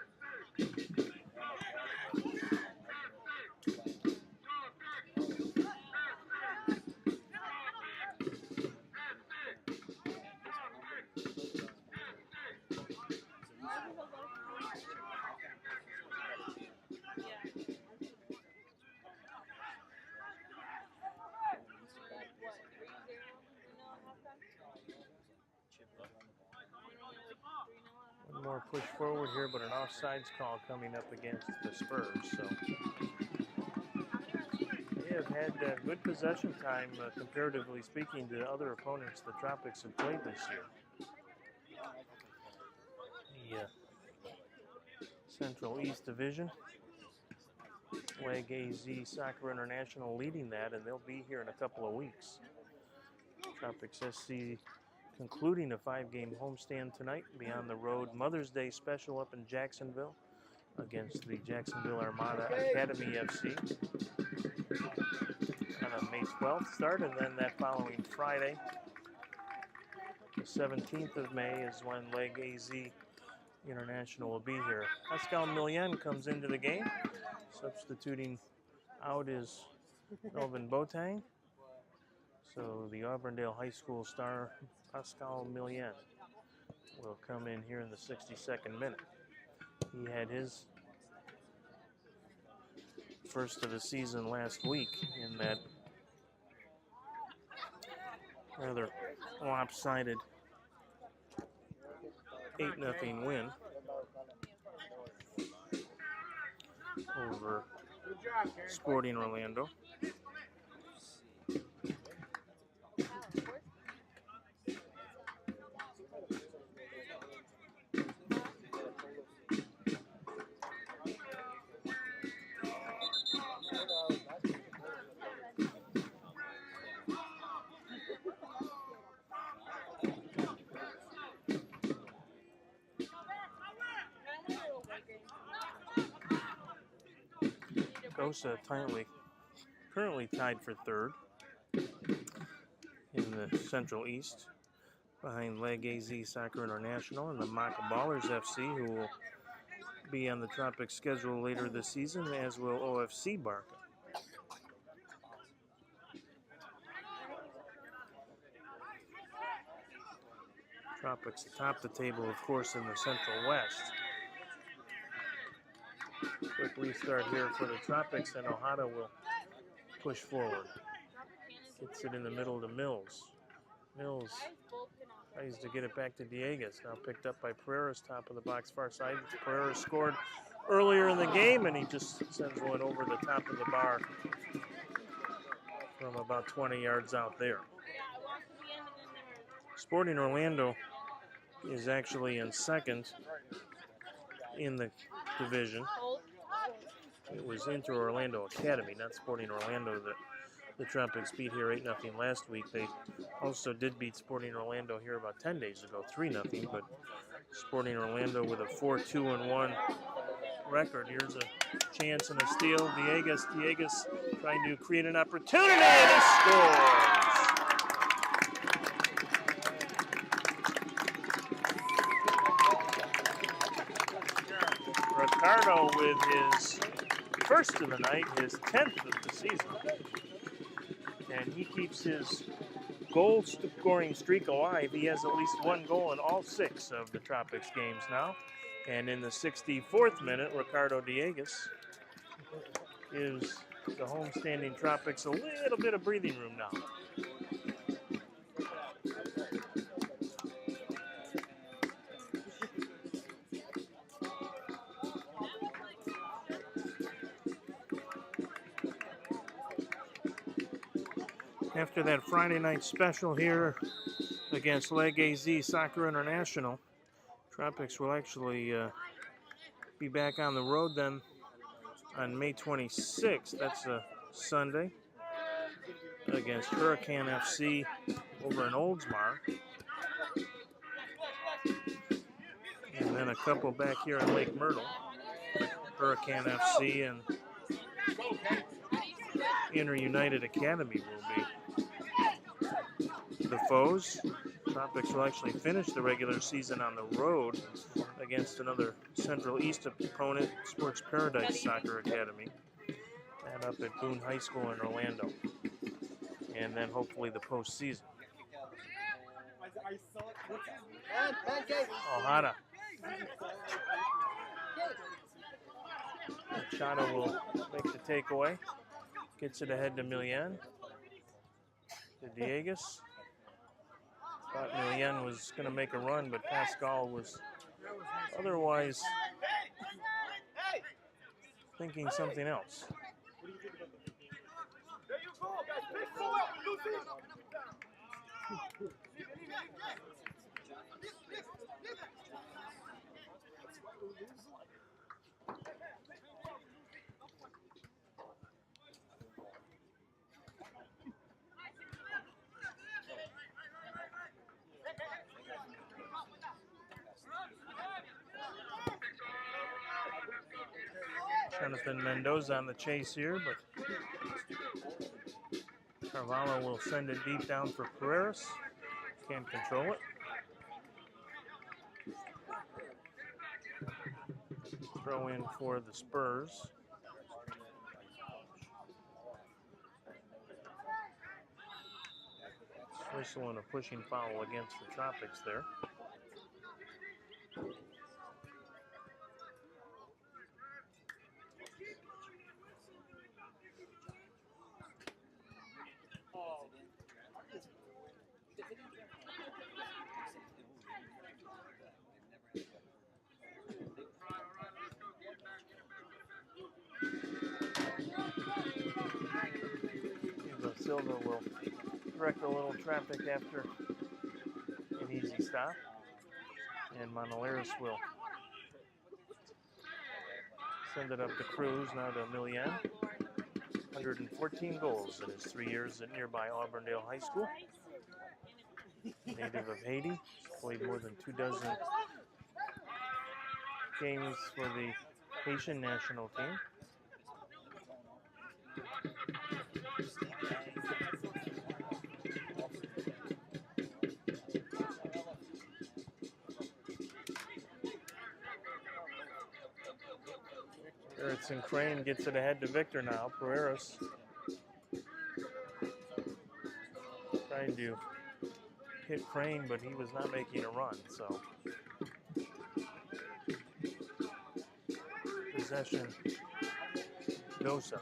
More push forward here, but an offsides call coming up against the Spurs. So they have had good possession time, comparatively speaking, to other opponents the Tropics have played this year. The Central East Division, WAG AZ Soccer International leading that, and they'll be here in a couple of weeks. Tropics SC concluding a 5-game homestand tonight. Be on the road Mother's Day special up in Jacksonville against the Jacksonville Armada Academy FC on a May 12th start, and then that following Friday, the 17th of May, is when Leg AZ International will be here. Pascal Millian comes into the game. Substituting out is Melvin Boateng. So the Auburndale High School star Pascal Millian will come in here in the 62nd minute. He had his first of the season last week in that rather lopsided 8-0 win over Sporting Orlando. Gosa currently tied for third in the Central East, behind Leg AZ Soccer International and the Maka Ballers FC, who will be on the Tropics schedule later this season, as will OFC Barca. Tropics top the table, of course, in the Central West. Quick restart here for the Tropics, and Ojeda will push forward. Gets it in the middle to Mills. Mills tries to get it back to Diegas. Now picked up by Pereira's, top of the box, far side. Pereira scored earlier in the game, and he just sends one over the top of the bar from about 20 yards out there. Sporting Orlando is actually in second in the division. It was Inter Orlando Academy, not Sporting Orlando, that the Tropics beat here 8-0 last week. They also did beat Sporting Orlando here about 10 days ago, 3-0, but Sporting Orlando with a 4-2-1 record. Here's a chance and a steal. Diegas trying to create an opportunity, and he scores! Ricardo with his first of the night, his 10th of the season. And he keeps his goal-scoring streak alive. He has at least one goal in all 6 of the Tropics games now. And in the 64th minute, Ricardo Diegas gives the homestanding Tropics a little bit of breathing room now. After that Friday night special here against Leg AZ Soccer International, Tropics will actually be back on the road then on May 26th. That's a Sunday against Hurricane FC over in Oldsmar. And then a couple back here in Lake Myrtle. Hurricane FC and Inter United Academy will be the foes. Tropics will actually finish the regular season on the road against another Central East opponent, Sports Paradise Soccer Academy, and up at Boone High School in Orlando. And then hopefully the postseason. Ojeda. Machado will make the takeaway. Gets it ahead to Millian. To Diegas. Thought Millian was going to make a run, but Pascal was otherwise thinking something else. Jonathan Mendoza on the chase here, but Carvalho will send it deep down for Pereiras. Can't control it. Throw in for the Spurs. Whistling a pushing foul against the Tropics there. Silva will direct a little traffic after an easy stop. And Manoleras will send it up to Cruz, now to Milian. 114 goals in his 3 years at nearby Auburndale High School. Native of Haiti, played more than 24 games for the Haitian national team. Erickson Crane gets it ahead to Victor now. Pereiras trying to hit Crane, but he was not making a run, so possession, Gosa.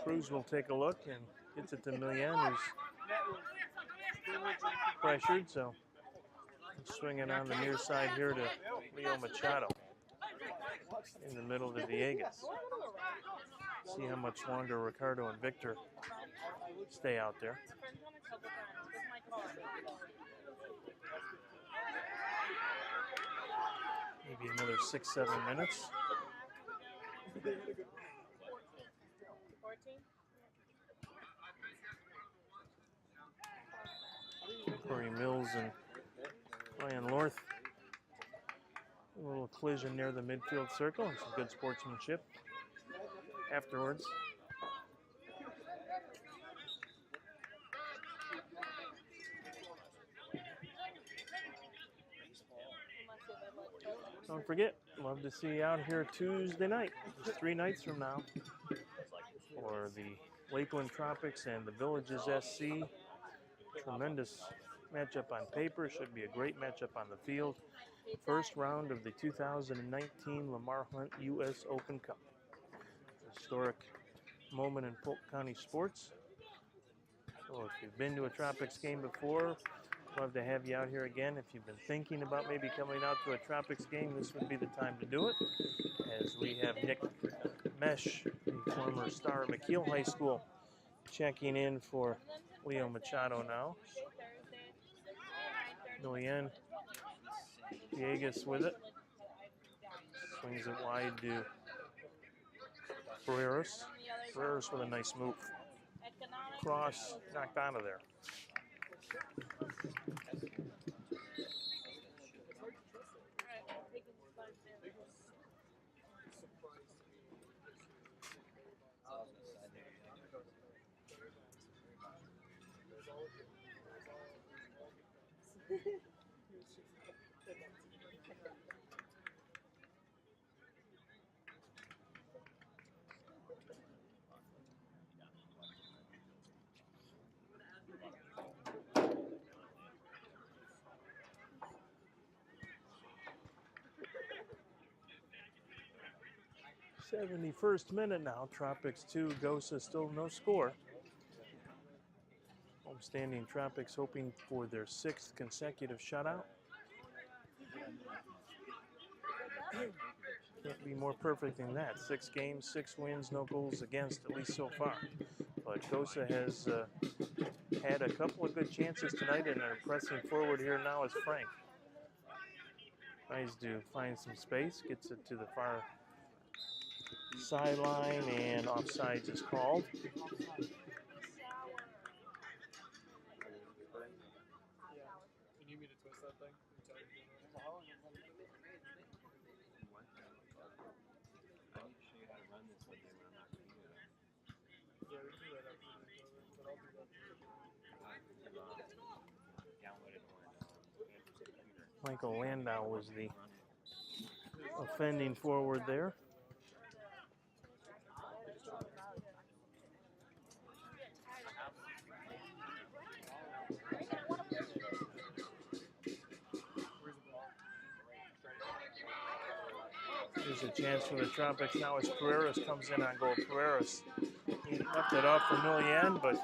Cruz will take a look and gets it to Milian, who's pressured, so swinging on the near side here to Leo Machado in the middle to Villegas. See how much longer Ricardo and Victor stay out there. Maybe another 6-7 minutes. Corey Mills and Ryan Lorth. A little collision near the midfield circle and some good sportsmanship afterwards. Don't forget, love to see you out here Tuesday night, just 3 nights from now, for the Lakeland Tropics and the Villages SC. Tremendous matchup on paper, should be a great matchup on the field. First round of the 2019 Lamar Hunt U.S. Open Cup. Historic moment in Polk County sports. So if you've been to a Tropics game before, love to have you out here again. If you've been thinking about maybe coming out to a Tropics game, this would be the time to do it, as we have Nick Mesh, the former star of McKeel High School, checking in for Leo Machado now. Milian Villegas with it. Swings it wide to Pereiras. Pereiras with a nice move. Cross knocked out of there. '71st minute now. Tropics 2, Gosa still no score. Homestanding Tropics hoping for their 6th consecutive shutout. Can't be more perfect than that. 6 games, 6 wins, no goals against, at least so far. But Gosa has had a couple of good chances tonight and are pressing forward here now as Frank. Tries to find some space, gets it to the far sideline, and offsides is called. Michael Landau was the offending forward there. There's a chance for the Tropics now as Pereiras comes in on goal. Pereiras, he left it off for Milian, but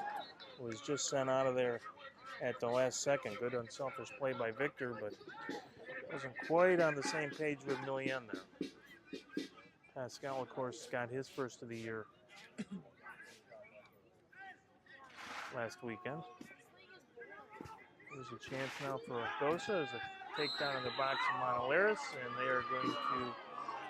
was just sent out of there at the last second. Good unselfish play by Victor, but wasn't quite on the same page with Milian there. Pascal, of course, got his first of the year last weekend. There's a chance now for Gosa as a takedown in the box of Monolaris, and they are going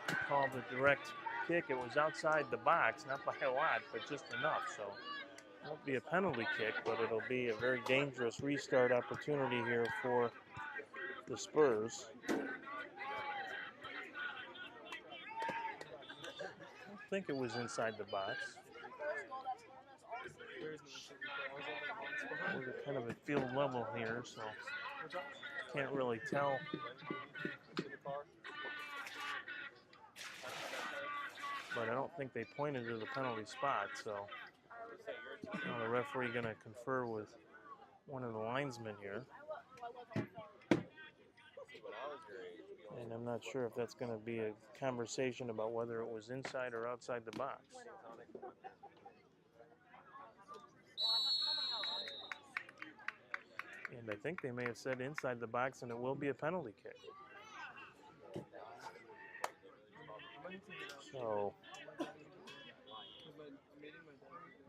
to call the direct kick. It was outside the box, not by a lot, but just enough. So it won't be a penalty kick, but it'll be a very dangerous restart opportunity here for the Spurs. I don't think it was inside the box. We're kind of at field level here, so can't really tell. But I don't think they pointed to the penalty spot, so now the referee going to confer with one of the linesmen here. And I'm not sure if that's going to be a conversation about whether it was inside or outside the box. And I think they may have said inside the box, and it will be a penalty kick. So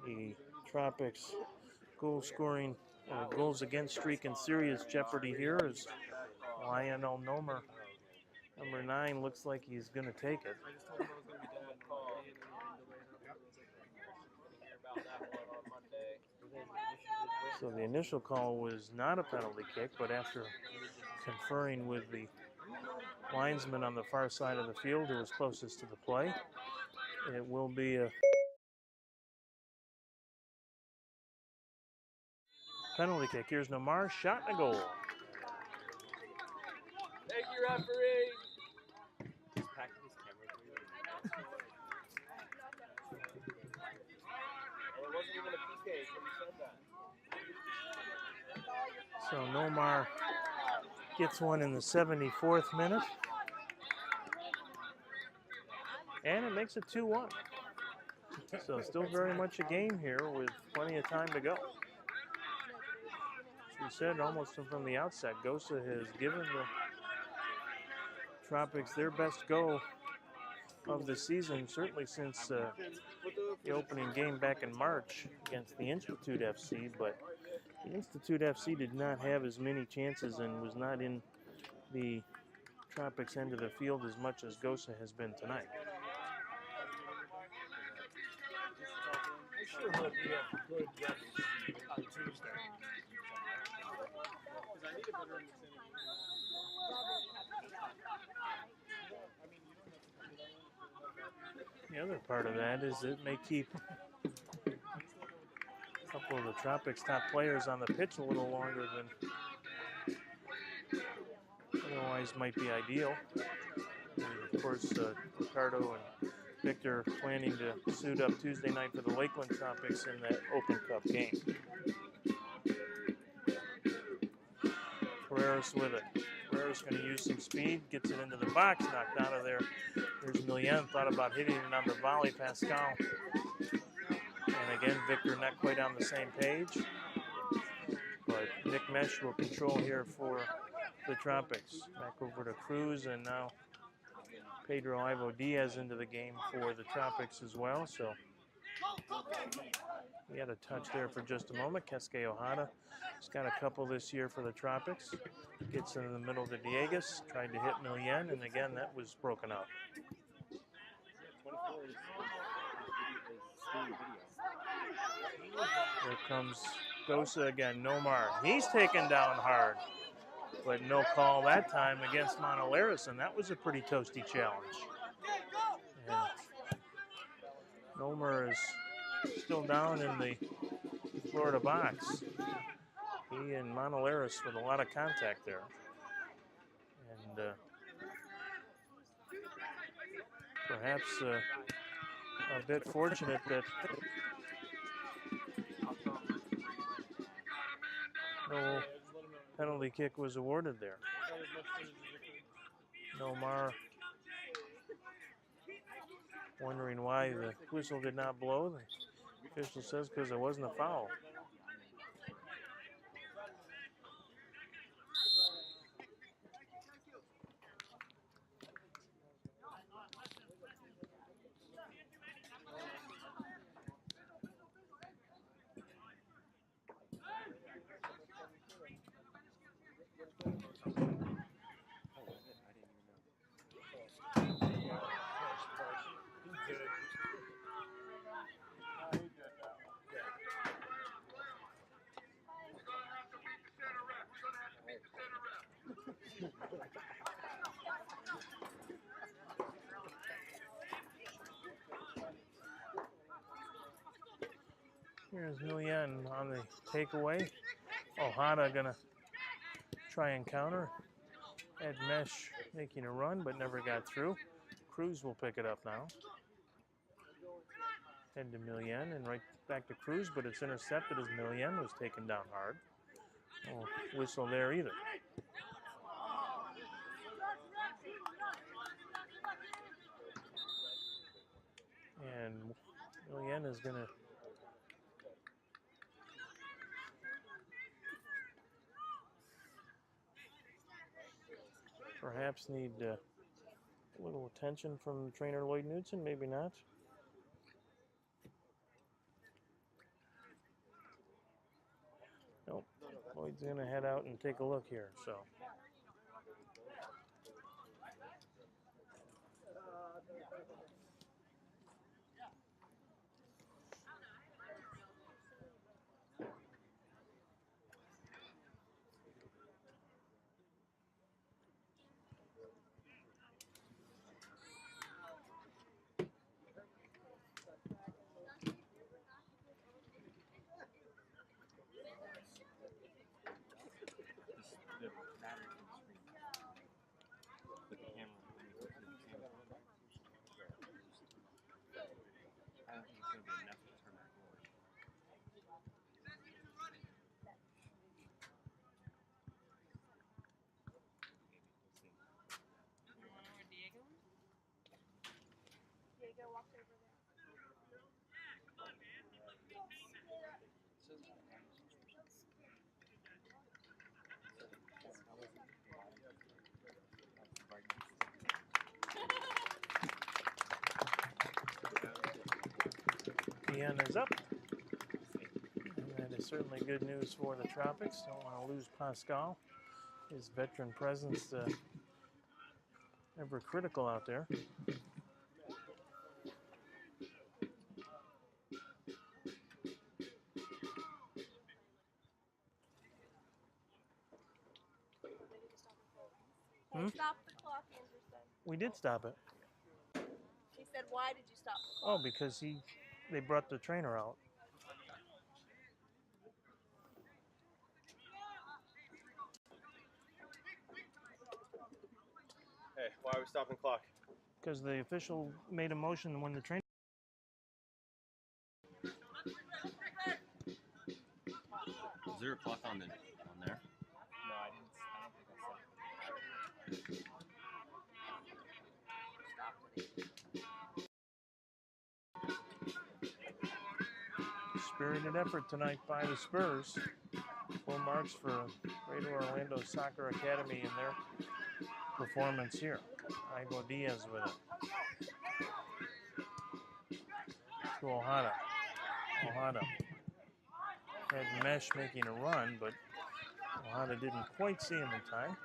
the Tropics goal-scoring, goals against streak in serious jeopardy here as Lionel Nomer, number 9, looks like he's going to take it. So the initial call was not a penalty kick, but after conferring with the linesman on the far side of the field who was closest to the play, it will be a penalty kick. Here's Nomar, shot and a goal. Thank you, referee. Well, it wasn't even a PK, so we said that. So Nomar gets one in the 74th minute. And it makes it 2-1. So still very much a game here with plenty of time to go. As we said almost from the outset, Gosa has given the Tropics their best go of the season, certainly since the opening game back in March against the Institute FC, but the Institute FC did not have as many chances and was not in the Tropics end of the field as much as Gosa has been tonight. We sure hope we have good weather on Tuesday. The other part of that is it may keep a couple of the Tropics' top players on the pitch a little longer than otherwise might be ideal. And of course, Ricardo and Victor planning to suit up Tuesday night for the Lakeland Tropics in that Open Cup game. Pereiras with it. Pereiras going to use some speed, gets it into the box, knocked out of there. There's Milian, thought about hitting it on the volley, Pascal. And again, Victor not quite on the same page. But Nick Mesh will control here for the Tropics. Back over to Cruz, and now Pedro Ivo Diaz into the game for the Tropics as well. So He had a touch there for just a moment. Keisuke Ohata. He's got a couple this year for the Tropics. Gets into the middle to Diegas. Tried to hit Millen, and again, that was broken up. Here comes Gosa again. Nomar. He's taken down hard, but no call that time against Monolaris, and that was a pretty toasty challenge. And Nomar is still down in the Florida box. He and Monolaris with a lot of contact there. And perhaps a bit fortunate that no penalty kick was awarded there. Nomar wondering why the whistle did not blow. The official says because it wasn't a foul. Here's Millen on the takeaway. Ohata gonna try and counter. Had Mesh making a run, but never got through. Cruz will pick it up now. Head to Millen and right back to Cruz, but it's intercepted as Millen was taken down hard. No whistle there either. And Millen is gonna perhaps need a little attention from trainer Lloyd Knudsen, maybe not. Nope, Lloyd's gonna head out and take a look here, so. Millen is up. And that is certainly good news for the Tropics. Don't want to lose Pascal. His veteran presence ever critical out there. Stop the clock, Anderson. We did stop it. He said, why did you stop the clock? Oh, because they brought the trainer out. Hey, why are we stopping the clock? Because the official made a motion when the trainer. Is there a clock on there? No, I don't think I saw it. Spirited effort tonight by the Spurs. Full marks for Greater Orlando Soccer Academy in their performance here. Ivo Diaz with it. To Ohata. Ohana had Mesh making a run, but Ohana didn't quite see him in time.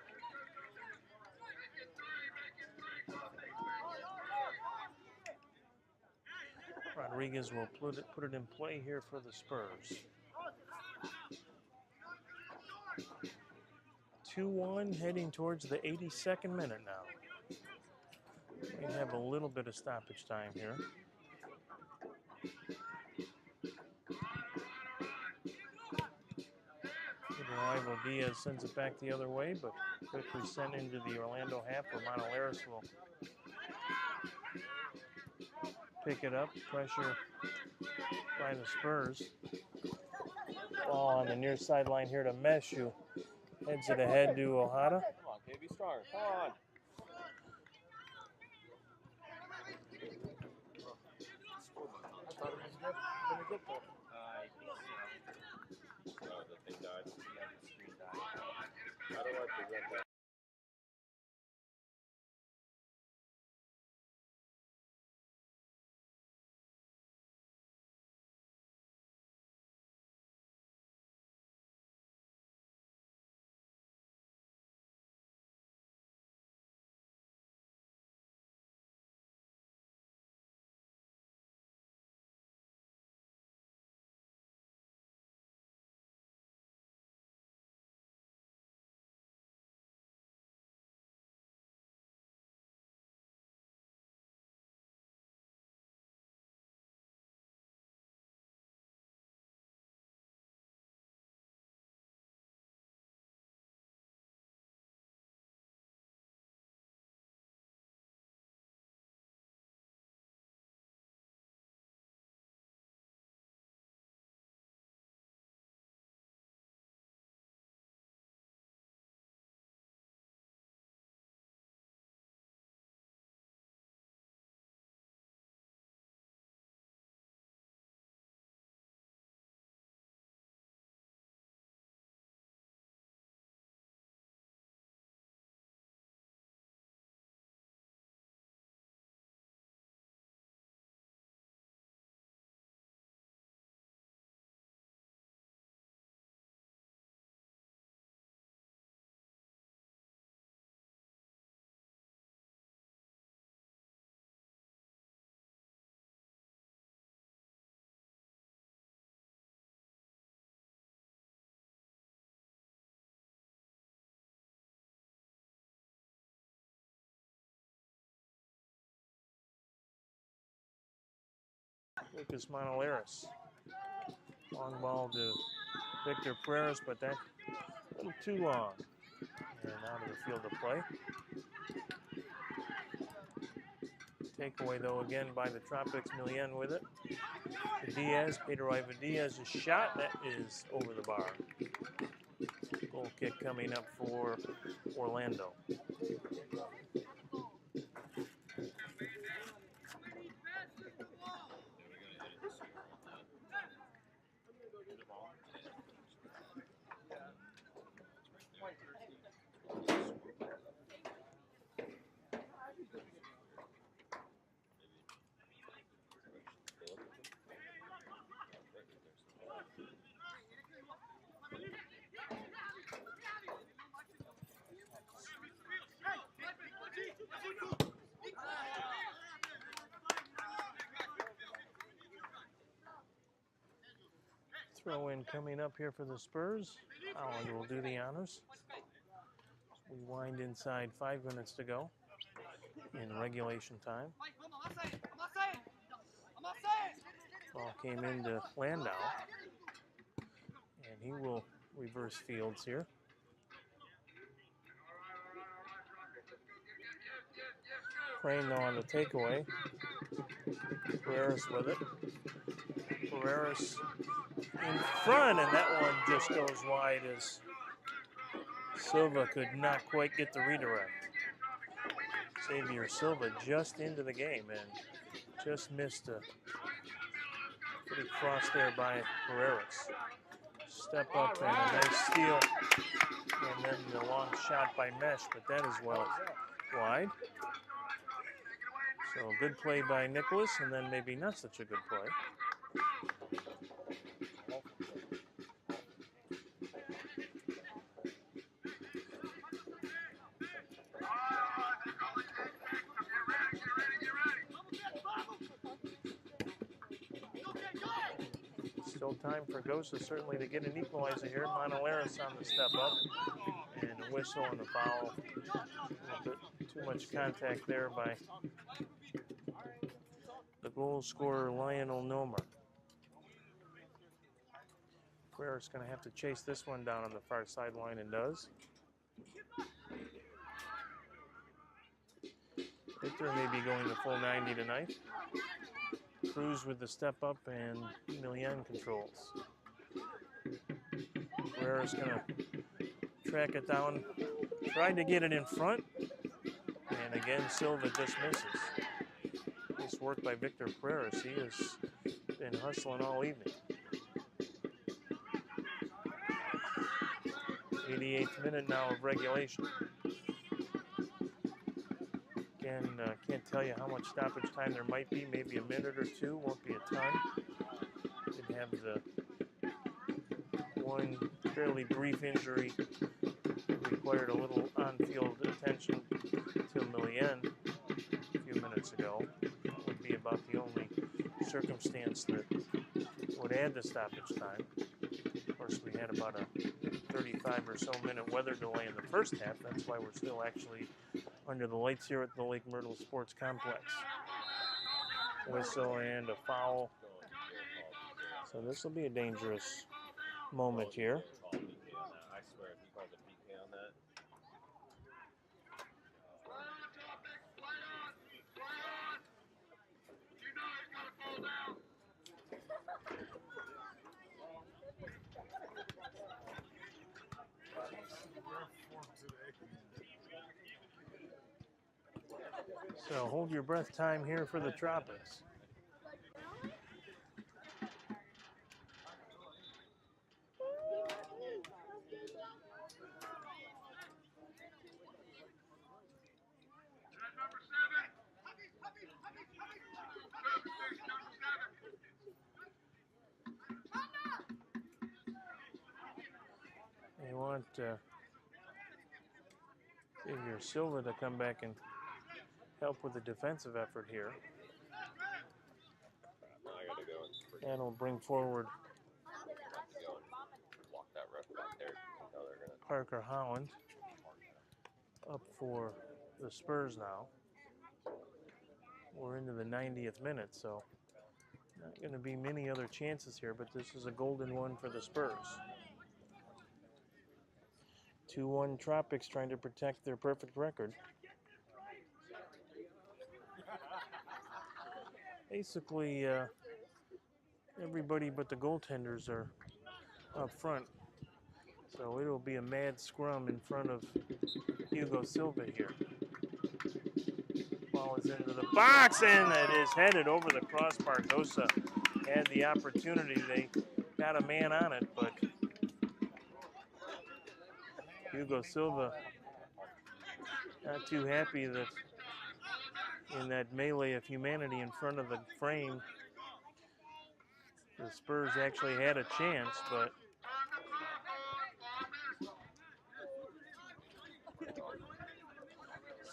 Rodriguez will put it in play here for the Spurs. 2-1 heading towards the 82nd minute now. We have a little bit of stoppage time here. Rival Diaz sends it back the other way, but quickly sent into the Orlando half where Monolaris will pick it up. Pressure by the Spurs. Ball on the near sideline here to Mesh, who heads it ahead to Ohana. Come on, kid, be stronger. Come on. I thought it was good. Gonna get there. I think so. Oh, the thing died. Yeah, the screen died. I don't like the red dot. Lucas Monolaris. Long ball to Victor Pereira, but that's a little too long. And out of the field of play. Takeaway, though, again by the Tropics. Milian with it. To Diaz, Pedro Ivan Diaz's shot. That is over the bar. Goal kick coming up for Orlando. Throw in coming up here for the Spurs. Holland will do the honors. We wind inside 5 minutes to go in regulation time. Ball came into Landau, and he will reverse fields here. Crane though on the takeaway. Pereiras with it. Pereiras in front, and that one just goes wide as Silva could not quite get the redirect. Xavier Silva just into the game and just missed a pretty cross there by Pereiras. Step up and a nice steal, and then the long shot by Mesh, but that is well wide. So good play by Nicholas, and then maybe not such a good play. Still time for Gosa certainly to get an equalizer here. Monolaris on the step up. And a whistle and a foul. A little bit too much contact there by the goal scorer, Lionel Nomer. Guerrero's going to have to chase this one down on the far sideline, and does. Victor may be going the full 90 tonight. Cruz with the step up, and Milian controls. Guerrero's going to track it down, tried to get it in front, and again Silva just misses. Nice work by Victor Guerreros. He has been hustling all evening. 88th minute now of regulation. Again, can't tell you how much stoppage time there might be. Maybe a minute or two, won't be a ton. Did have the one fairly brief injury that required a little on-field attention to Milian a few minutes ago. That would be about the only circumstance that would add the stoppage time. Of course, we had about a 35 or so minute weather delay in the first half. That's why we're still actually under the lights here at the Lake Myrtle Sports Complex. Whistle and a foul. So this will be a dangerous moment here. I swear, if he called a PK on that. So hold your breath time here for the Tropics. They want Xavier Silva to come back and help with the defensive effort here. Now I gotta go and That'll bring forward walk that ref back there. How they're gonna. Parker Holland up for the Spurs now. We're into the 90th minute, so not going to be many other chances here, but this is a golden one for the Spurs. 2-1 Tropics trying to protect their perfect record. Basically, everybody but the goaltenders are up front. So it'll be a mad scrum in front of Hugo Silva here. Ball is into the box, and it is headed over the crossbar. Gosa had the opportunity. They got a man on it, but Hugo Silva not too happy that in that melee of humanity in front of the frame, the Spurs actually had a chance, but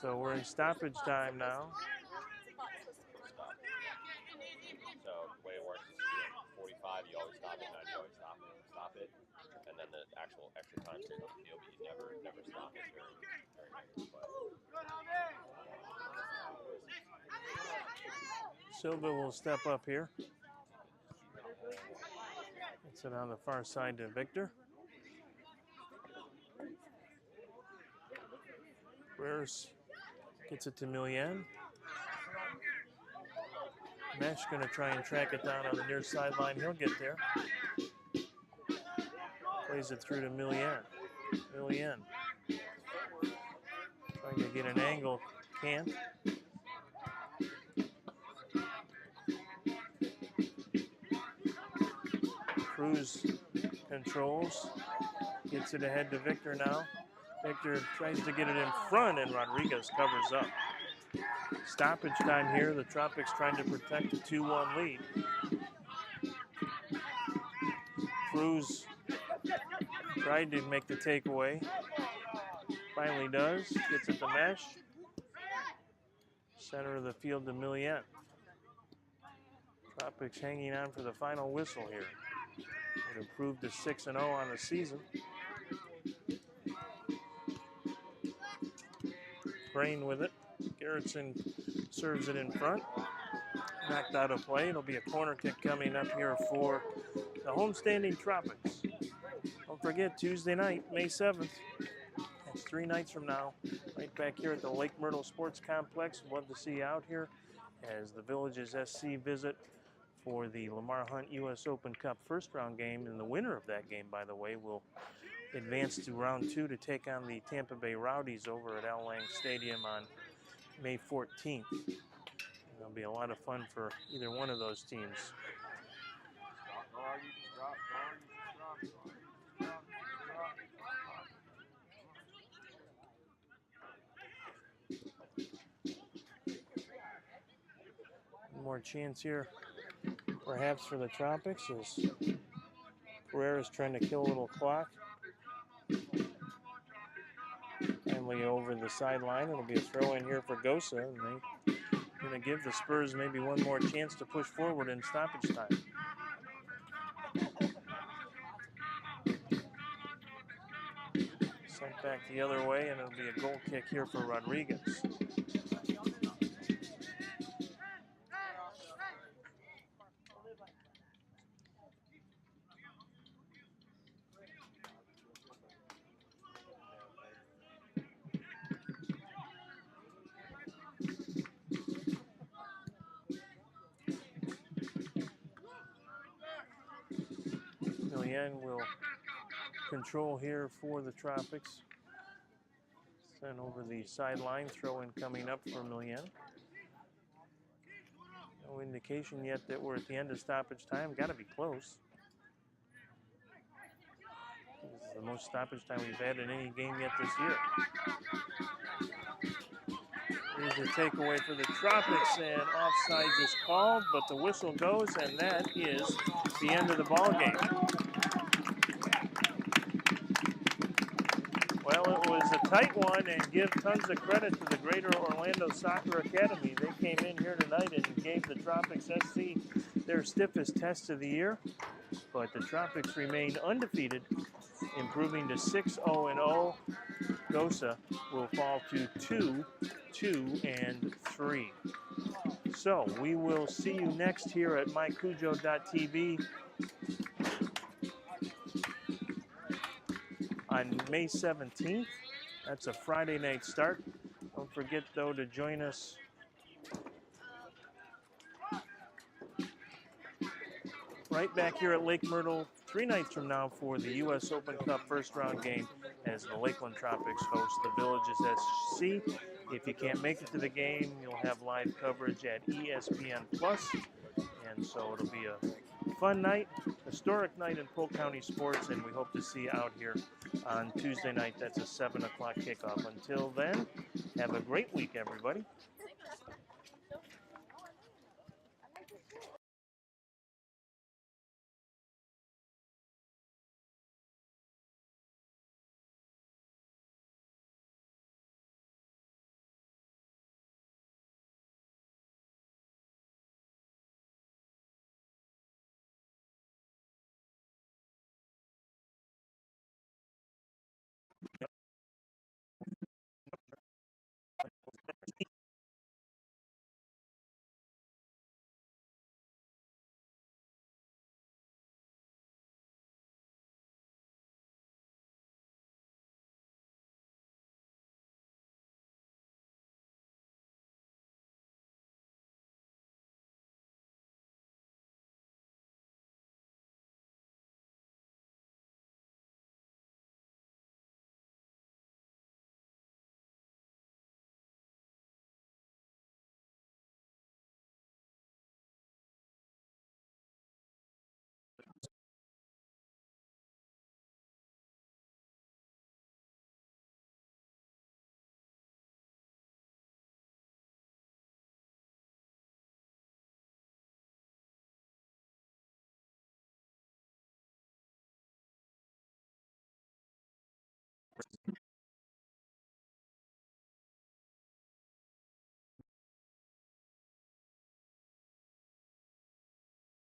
so we're in stoppage time now. So the way it works is 45, you always stop it, 90, you always stop it, and then the actual extra time stays on the field, but you never stop it during extra play. Silva will step up here. It's it on the far side to Victor. Guerreros gets it to Milian. Mesh going to try and track it down on the near sideline. He'll get there. Plays it through to Milian. Milian trying to get an angle. Can't. Cruz controls. Gets it ahead to Victor now. Victor tries to get it in front, and Rodriguez covers up. Stoppage time here. The Tropics trying to protect a 2-1 lead. Cruz tried to make the takeaway. Finally does. Gets it to Mesh. Center of the field to Milian. Tropics hanging on for the final whistle here. Would improve to 6-0 on the season. Brain with it. Garrettson serves it in front. Knocked out of play. It'll be a corner kick coming up here for the homestanding Tropics. Don't forget, Tuesday night, May 7th. That's 3 nights from now. Right back here at the Lake Myrtle Sports Complex. Love to see you out here as the Villages SC visit for the Lamar Hunt U.S. Open Cup first round game. And the winner of that game, by the way, will advance to round 2 to take on the Tampa Bay Rowdies over at Al Lang Stadium on May 14th. There'll be a lot of fun for either one of those teams. One more chance here, perhaps, for the Tropics as Pereira's trying to kill a little clock. Finally over the sideline. It'll be a throw in here for Gosa, and they're going to give the Spurs maybe one more chance to push forward in stoppage time. Sent back the other way, and it'll be a goal kick here for Rodriguez. Will control here for the Tropics. Sent over the sideline, throw in coming up for Millian. No indication yet that we're at the end of stoppage time. Got to be close. This is the most stoppage time we've had in any game yet this year. Here's the takeaway for the Tropics, and offsides is called, but the whistle goes, and that is the end of the ball game. Well, it was a tight one, and give tons of credit to the Greater Orlando Soccer Academy. They came in here tonight and gave the Tropics SC their stiffest test of the year. But the Tropics remain undefeated, improving to 6-0-0. Gosa will fall to 2-2-3. So we will see you next here at mycujo.tv on May 17th. That's a Friday night start. Don't forget, though, to join us right back here at Lake Myrtle 3 nights from now for the U.S. Open Cup first round game as the Lakeland Tropics host the Villages SC. If you can't make it to the game, you'll have live coverage at ESPN Plus, and so it'll be a fun night, historic night in Polk County sports, and we hope to see you out here on Tuesday night. That's a 7 o'clock kickoff. Until then, have a great week, everybody.